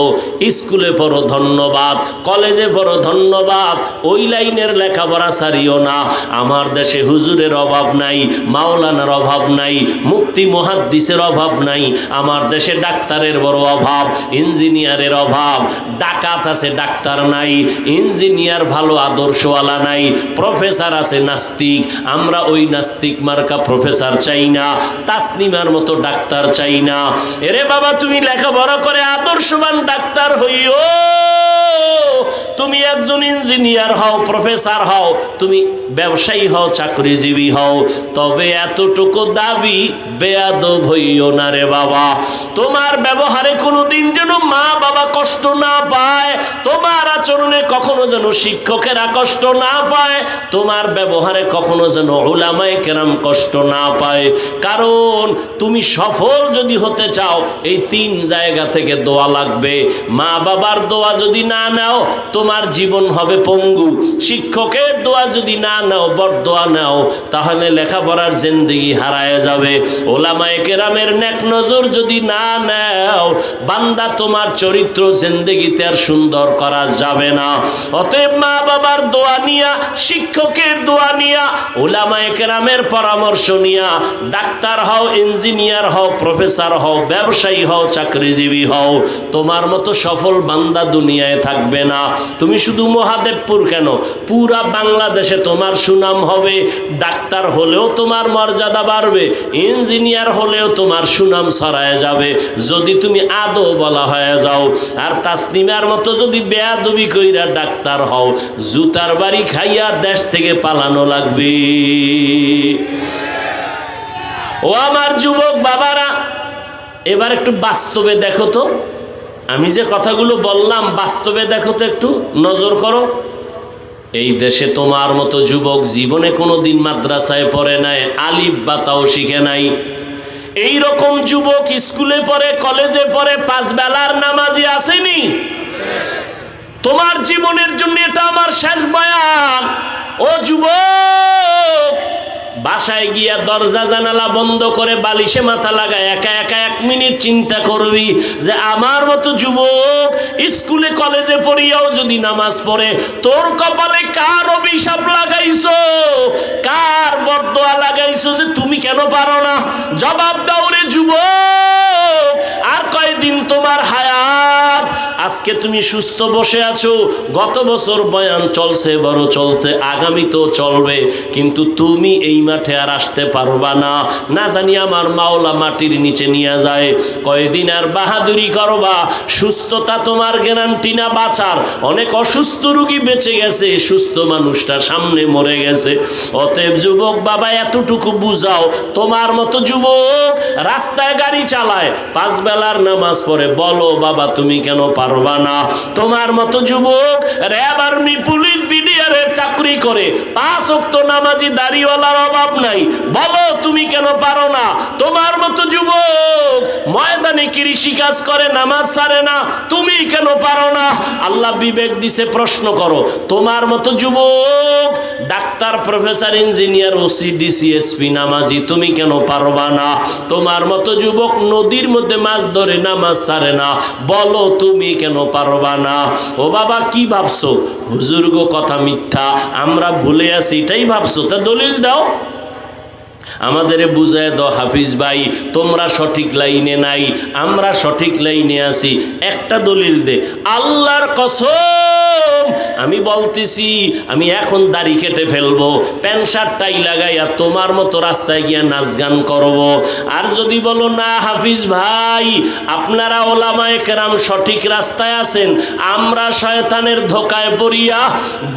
স্কুলে পড়ো ধন্যবাদ, কলেজে পড়ো ধন্যবাদ, ওই লাইনের লেখাপড়া ছাড়িও না। আমার দেশে হুজুরের অভাব নাই, মাওলানার অভাব নাই, মুফতি মুহাদ্দিসের অভাব নাই। আমার দেশে ডাক্তারের বড় অভাব, ইঞ্জিনিয়ারের অভাব। ডাকাত আছে, ডাক্তার নাই। ইঞ্জিনিয়ার ভালো আদর্শওয়ালা নাই। প্রফেসর আছে নাস্তিক। আমরা ওই নাস্তিক মার্কা প্রফেসর চাই না, তাসনিমার মতো ডাক্তার চাই না। এরে বাবা, তুমি লেখাপড়া করে আদর্শবান ডাক্তার হইও, তুমি একজন ইঞ্জিনিয়ার হও, প্রফেসর হও, তুমি ব্যবসায়ী হও, চাকরিজীবী হও, তবে এতটুকু দাবি বেয়াদব হইও না রে বাবা। তোমার ব্যবহারে কোনোদিন যেন মা বাবা কষ্ট না পায়, তোমার আচরণে কখনো যেন শিক্ষকেরা কষ্ট না পায়, তোমার ব্যবহারে কখনো যেন উলামায়ে কেরাম কষ্ট না পায়। কারণ তুমি সফল যদি হতে চাও এই 3 জায়গা থেকে দোয়া লাগবে। মা বাবার দোয়া যদি না নাও তোমার জীবন হবে পঙ্গু। শিক্ষকের দোয়া যদি না নাও, বরদোয়া নাও, তাহলে লেখাপড়ার জিন্দেগি হারায় যাবে। উলামায়ে কেরামের নেক নজর যদি না নাও, বান্দা তোমার চরিত্র জিন্দেগিতে আর সুন্দর করা যাবে না। অতএব মা বাবার দোয়া নিয়া, শিক্ষকের দোয়া নিয়া, উলামায়ে কেরামের পরামর্শ নিয়া ডাক্তার হও, ইঞ্জিনিয়ার হও, প্রফেসর হও, ব্যবসায়ী হও, চাকরিজীবী হও, তোমার মতো সফল বান্দা দুনিয়ায় থাকবে না। তুমি শুধু মহাদেবপুর কেন, পুরা বাংলাদেশে তোমার সুনাম হবে। ডাক্তার হলেও তোমার মর্যাদা বাড়বে, ইঞ্জিনিয়ার হলেও তোমার সুনাম ছড়ায় যাবে যদি তুমি আদৌ বলা হয়ে যাও। আর তাসনিমার মতো যদি বেয়াদবি কইরা ডাক্তার হও, জুতার বাড়ি খাইয়া দেশ থেকে পালানো লাগবে। ও আমার যুবক বাবারা, এবার একটু বাস্তবে দেখো তো, আমি যে কথাগুলো বললাম বাস্তবে দেখো তো, একটু নজর করো। এই দেশে তোমার মতো যুবক জীবনে কোনোদিন মাদ্রাসায় পড়ে নাই, আলিফ বা তাও শিখে নাই। এই রকম যুবক স্কুলে পড়ে, কলেজে পড়ে, 5 বেলার নামাজি আসেনি? তোমার জীবনের জন্য এটা আমার শেষ বয়ান। ও যুবক, বাসায় গিয়া দরজা জানালা বন্ধ করে বালিশে মাথা লাগায় একা একা 1 মিনিট চিন্তা করবি যে আমার মতো যুবক স্কুলে কলেজে পড়িয়াও যদি নামাজ পড়ে, তোর কপালে কার অভিশাপ লাগাইছো, কার বরদোয়া লাগাইছো যে তুমি কেন পারো না? জবাব দাও রে যুবক। আর কয়দিন তোমার হায়াত? আজকে তুমি সুস্থ বসে আছো, গত বছর বয়ান চলছে, বড় চলছে, আগামী তো চলবে, কিন্তু তুমি এই মাঠে আর আসতে পারবা না। না জানি আমার মাওলা মাটির নিচে নিয়ে যায় কয়দিন আর বাহাদুরি করবা। সুস্থতা তোমার গ্যারান্টি না বাঁচার। অনেক অসুস্থ রোগী বেঁচে গেছে, সুস্থ মানুষটা সামনে মরে গেছে। অতএব যুবক বাবা, এতটুকু বুঝাও, তোমার মতো যুবক রাস্তায় গাড়ি চালায়, 5 বেলার নামাজ পড়ে, বলো বাবা তুমি কেন পারবা না? তোমার মতো যুবক র্যাব, আর্মি, পুলিশ, বিডিআরের চাকরি করে, 5 ওয়াক্ত নামাজি দাড়িওয়ালার অভাব নাই, বলো তুমি কেন পারো না? তোমার মতো যুবক ময়দানে কৃষি কাজ করে, নামাজ ছাড়ে না, তুমি কেন পারো না? আল্লাহ বিবেক দিছে, প্রশ্ন করো। তোমার মতো যুবক doctor, professor, engineer, OC, DC, SP নামাজি, তুমি কেন পারবা না? তোমার মতো যুবক নদীর মধ্যে মাছ ধরে, নামাজ ছাড়ে না, বলো তুমি কেন পারবা না? ও বাবা, কি ভাবছো? হুজুর গো কথা মিথ্যা, আমরা ভুলে আছি এটাই ভাবছো? তা দলিল দাও, আমাদের বুঝায় দাও। হাফিজ ভাই, তোমরা সঠিক লাইনে নাই, আমরা সঠিক লাইনে আছি, একটা দলিল দে। আল্লাহর কসম আমি বলতেছি, আমি এখন দাড়ি কেটে ফেলবো, প্যান্ট শার্ট টাই লাগাইয়া তোমার মতো রাস্তায় গিয়া নাচ গান করবো। আর যদি বলো না হাফিজ ভাই, আপনারা ওলামায়ে কেরাম সঠিক রাস্তায় আছেন, আমরা শয়তানের ধোকায় পড়িয়া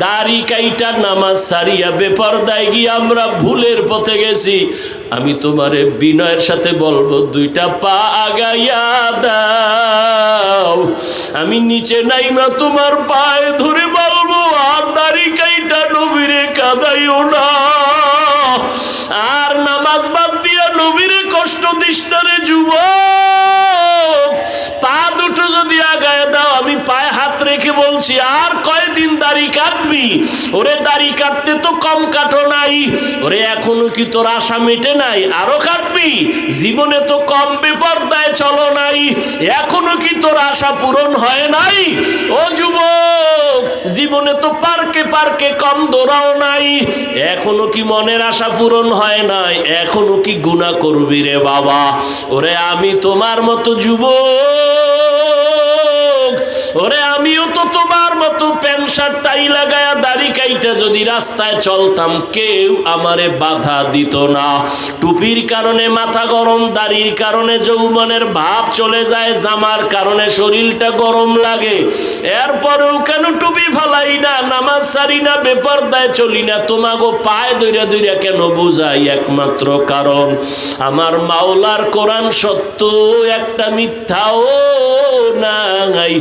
দাড়ি কাইটা নামাজ সারিয়া বেপরদায় গিয়ে আমরা ভুলের পথে গেছি, আমি তোমারে বিনয়ের সাথে বলবো 2টা পা আগাইয়া দাও। আমি নিচে নাইমা তোমার পায়ে ধরে বলবো, আর দাড়ি কাইটা নবীরে কাঁদাইও না, আর নামাজ বাদ দিয়া নবীরে কষ্ট দিস না রে যুবক। পা দুটো যদি আগায় দাও, আমি পায়ে হাত রেখে বলছি, আর কয়দিন দাড়ি কাটবি? ওরে দাড়ি কাটতে তো কম কাটো নাই, ওরে এখনো কি তোর আশা মেটে নাই? আরো কাটবি? জীবনে তো কম বেপরদায় চলো নাই, এখনো কি তোর আশা পূরণ হয় নাই? ও যুবক, জীবনে তো পার্কে পার্কে কম দৌড়াও নাই, এখনো কি মনের আশা পূরণ হয় নাই? এখনো কি গুনাহ করবি রে বাবা? ওরে আমি তোমার মতো যুবক, ওরে আমিও তো তোমার মতো প্যান্ট প্যান্ট টাই লাগায়া দাড়ি কাইটা যদি রাস্তায় চলতাম কেউ আমারে বাধা দিত না। টুপির কারণে মাথা গরম, দাড়ির কারণে যৌবনের ভাব চলে যায়, জামার কারণে শরীরটা গরম লাগে, এরপরেও কেন টুপি ফালাই না, নামাজ সারি না, বেপরদায় চলি না, তোমাগো পায়ে দইরা দইরা কেন বুঝাই? একমাত্র কারণ আমার মাওলার কোরআন সত্য, একটা মিথ্যাও নাই।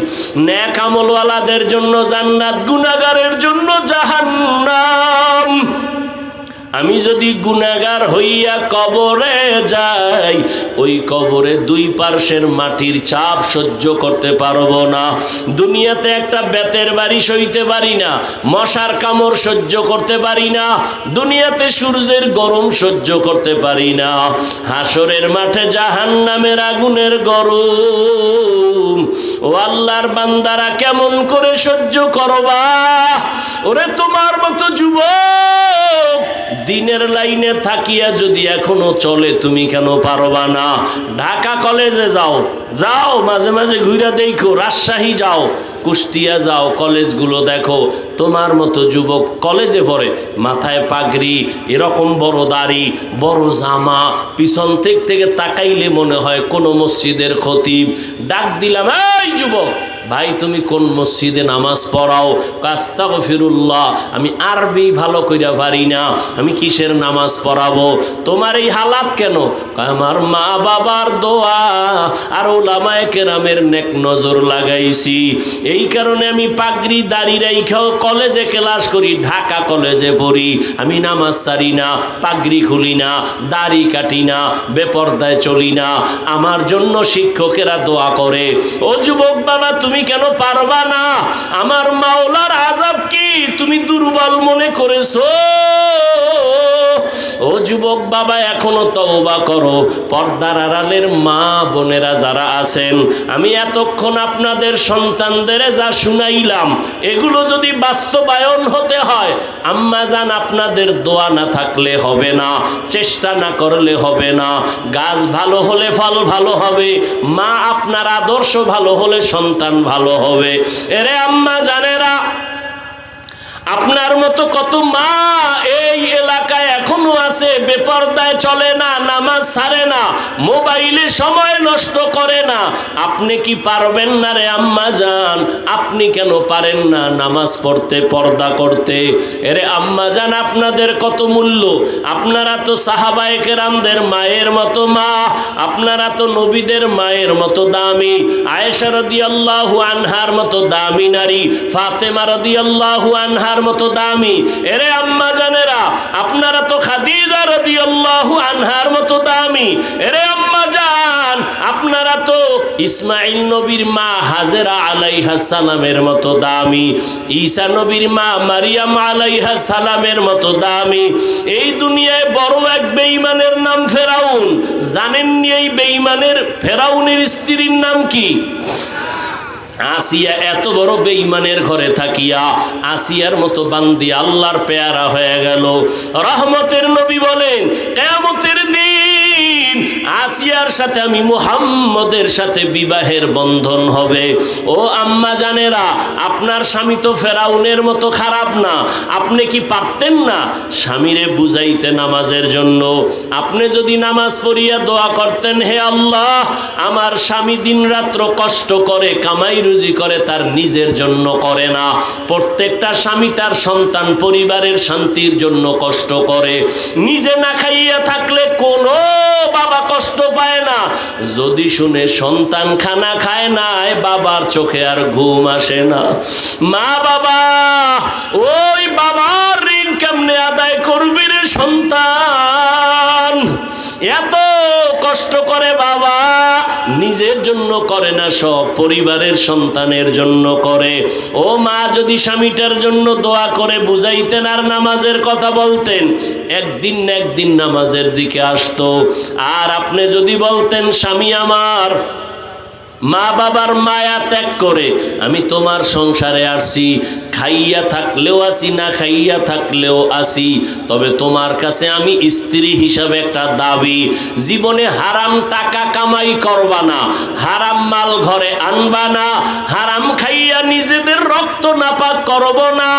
নেক আমলওয়ালাদের জন্য জান্নাত, গুনাহগারের জন্য জাহান্নাম। আমি যদি গুনাহগার হইয়া কবরে যাই, ওই কবরে দুই পার্শ্বের মাটির চাপ সহ্য করতে পারবো না। দুনিয়াতে একটা বেতের বাড়ি সইতে পারি না, মশার কামড় সহ্য করতে পারি না, দুনিয়াতে সূর্যের গরম সহ্য করতে পারি না। হাসরের মাঠে জাহান্নামের আগুনের গরম, ও আল্লাহর বান্দারা কেমন করে সহ্য করবা? ওরে তোমার মতো যুবক দিনের লাইনে থাকিয়া যদি এখনো চলে, তুমি কেন পারবা না? ঢাকা কলেজে যাও, যাও মাঝে মাঝে ঘুরে দেখো, রাজশাহী যাও, কুষ্টিয়া যাও, কলেজগুলো দেখো, তোমার মতো যুবক কলেজে পড়ে, মাথায় পাগড়ি, এরকম বড় দাড়ি, বড় জামা, পিছন থেকে তাকাইলে মনে হয় কোন মসজিদের খতিব। ডাক দিলাম, এই যুবক ভাই তুমি কোন মসজিদে নামাজ পড়াও? আস্তাগফিরুল্লাহ, আমি আরবি ভালো কইরা পারি না, আমি কিসের নামাজ পড়াবো? তোমার এই হালাত কেন? আমার মা বাবার দোয়া আর উলামায়ে কেরামের নেক নজর লাগাইছি, এই কারণে আমি পাগড়ি দাড়ি রাইখাও কলেজে ক্লাস করি, ঢাকা কলেজে পড়ি, আমি নামাজ সারি না, পাগড়ি খুলি না, দাড়ি কাটি না, বেপরদায় চলি না, আমার জন্য শিক্ষকেরা দোয়া করে। ও যুবক বাবা তুমি কেন পারবা না? আমার মাওলার আযাব কি তুমি দুর্বল মনে করেছো? ও যুবক বাবা এখনো তওবা করো। পর্দার আড়ালের মা বোনেরা যারা আছেন, আমি এতক্ষণ আপনাদের সন্তানদের যা শুনাইলাম, এগুলো যদি বাস্তবায়ন হতে হয়, আম্মা জান আপনাদের দোয়া না থাকলে হবে না, চেষ্টা না করলে হবে না। গাছ ভালো হলে ফল ভালো হবে, মা আপনার আদর্শ ভালো হলে সন্তান ভালো হবে। এরে আম্মা জানেরা, আপনার মতো কত মা এই এলাকায় এখনো আছে, বেপরদায় চলে না, নামাজ ছাড়ে না, মোবাইলে সময় নষ্ট করে না। আপনি কি পারবেন না রে আম্মা জান? আপনি কেন পারেন না নামাজ পড়তে, পর্দা করতে? এরে আম্মা জান আপনাদের কত মূল্য, আপনারা তো সাহাবায়ে কেরামদের মায়ের মতো মা, আপনারা তো নবীদের মায়ের মতো দামি, আয়েশা রাদিয়াল্লাহু আনহার মতো দামি নারী, ফাতেমা রাদিয়াল্লাহু আনহার মতো দামি। এরে আম্মা জানেরা, আপনারা তো খাদিজা রাদিয়াল্লাহু আনহার মতো দামি। এরে আম্মা জান, আপনারা তো ইসমাইল নবীর মা হাজেরা আলাইহা সালামের মতো দামি, ঈসা নবীর মা মারিয়াম আলাইহা সালামের মতো দামি। এই দুনিয়ায় বড় এক বেঈমানের নাম ফেরাউন। জানেননি এই বেঈমানের ফেরাউনের স্ত্রীর নাম কি? আসিয়া। এত বড় বেঈমানের ঘরে থাকিয়া আসিয়ার মতো বান্দি আল্লাহর পেয়ারা হয়ে গেল। রহমতের নবী বলেন, কিয়ামতের দিন আসিয়ার সাথে আমি মুহাম্মদের সাথে বিবাহের বন্ধন হবে। ও আম্মা জানেরা, আপনার স্বামী তো ফেরাউনের মতো খারাপ না। আপনি কি পারতেন না স্বামীরে বুঝাইতে নামাজের জন্য? আপনি যদি নামাজ পড়িয়া দোয়া করতেন, হে আল্লাহ আমার স্বামী দিন রাত্র কষ্ট করে কামাই রুজি করে, তার নিজের জন্য করে না। প্রত্যেকটা স্বামী তার সন্তান পরিবারের শান্তির জন্য কষ্ট করে। নিজে না খাইয়া থাকলে কোনো বাবা কষ্ট পায় না। যদি শুনে সন্তান খানা খায় না, বাবার চোখে আর ঘুম আসে না। মা বাবা, ওই বাবার ঋণ কেমনে আদায় করবি রে সন্তান? এত কষ্ট করে বাবা, নিজের জন্য করে না, সব পরিবারের সন্তানের জন্য করে। ও মা, যদি স্বামীটার জন্য দোয়া করে বুঝাইতেন আর নামাজের কথা বলতেন, একদিন না একদিন নামাজের দিকে আসতো। আর আপনি যদি বলতেন, স্বামী আমার মা বাবার মায়া ত্যাগ করে আমি তোমার সংসারে আসছি, খাইয়া থাকলেও আসি, না খাইয়া থাকলেও আসি, তবে তোমার কাছে আমি স্ত্রী হিসাবে একটা দাবি, জীবনে হারাম টাকা কামাই করবা না, হারাম মাল ঘরে আনবা না, হারাম খাইয়া নিজেদের রক্ত রক্ত নাপাক করব না,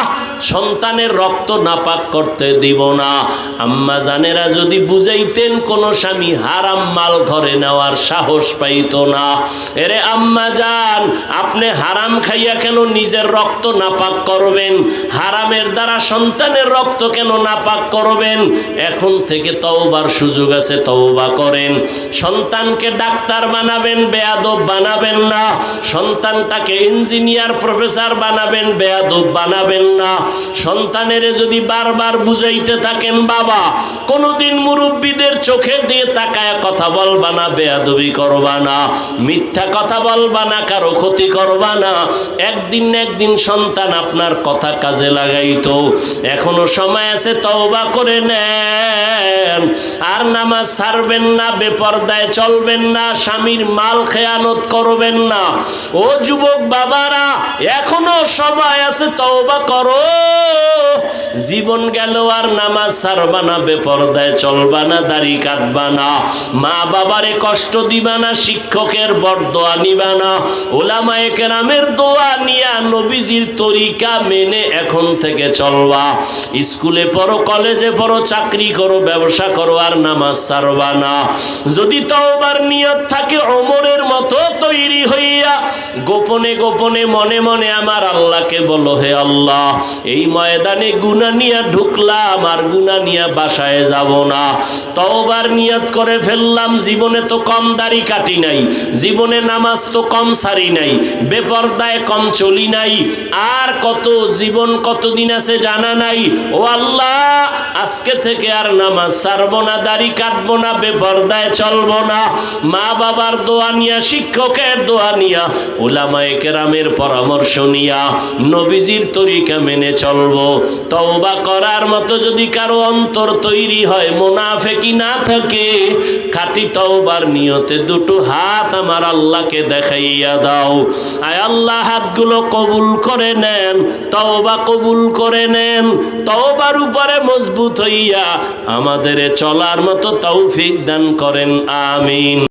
সন্তানের রক্ত নাপাক করতে দিব না। আম্মা জানেরা যদি বুঝাইতেন, কোন স্বামী হারাম মাল ঘরে নেওয়ার সাহস পাইতো না। এরে আম্মা জান, আপনি হারাম খাইয়া কেন নিজের রক্ত নাপাক করবেন? হারামের দ্বারা সন্তানের রক্ত কেন নাপাক করবেন? এখন থেকে তওবার সুযোগ আছে, তওবা করেন। সন্তানকে ডাক্তার বানাবেন, বেয়াদব বানাবেন না। সন্তানটাকে ইঞ্জিনিয়ার প্রফেসর বানাবেন, বেয়াদব বানাবেন না। সন্তানের যদি বারবার বুঝাইতে থাকেন, বাবা কোনোদিন মুরব্বীদের চোখে দিয়ে তাকায় কথা বলবা না, বেয়াদবি করবা না, মিথ্যা কথা বলবা না, কারো ক্ষতি করবা না, একদিন না একদিন সন্তান আপনার কথা কাজে লাগাইতো। এখনো সময় আছে, তওবা করে নেন। আর নামাজ ছাড়বেন না, বেপরদায় চলবেন না, স্বামীর মাল খেয়ানত করবেন না। ও যুবক বাবারা, এখনো সময় আছে, তওবা করো। জীবন গেল আর নামাজ ছাড়বা না, বেপরদায় চলবা না, দাড়ি কাটবা না, মা বাবারে কষ্ট দিবা না, শিক্ষকের বরদোয়া নিবা না, ওলামায়ে কেরামের দোয়া নিয়া নবীজির তরিকা মেনে এখন থেকে চলবা। স্কুলে পড়ো, কলেজে পড়ো, চাকরি করো, ব্যবসা করো, আর নামাজ ছাড়বা না। যদি তওবার নিয়ত থাকে ওমরের মতো তৈরি হইয়া গোপনে গোপনে মনে মনে আমার আল্লাহকে বলো, হে আল্লাহ, এই ময়দানে গুনাহ নিয়া ঢুকলাম, আর গুনাহ নিয়া বাসায় যাব না। তওবার নিয়ত করে ফেললাম, জীবনে তো কম দাড়ি কাটি নাই, জীবনে নামাজ তো কম সারি নাই, বেপরদায় কম চলি নাই, আর কত জীবন কতদিন আছে জানা নাই। ও আল্লাহ, আজকে থেকে আর নামাজ ছাড়বো না, দাড়ি কাটবো না, বেপরদায় চলবো না। মা বাবার দোয়া নিয়া, শিক্ষকের দোয়া নিয়া, উলামায়ে কেরামের পরামর্শ নিয়া নবীজির তরিকা মেনে চলবো। তওবা করার মতো যদি কারো অন্তর তৈরি হয়, মুনাফিকি না থাকে, খাঁটি তওবার নিয়তে দুটো হাত আমার আল্লাহকে দেখাইয়া দাও। আয় আল্লাহ, হাতগুলো কবুল করে নেন, তওবা কবুল করে নেন। তওবার উপরে মজবুত হইয়া আমাদের চলার মতো তৌফিক দান করেন, আমিন।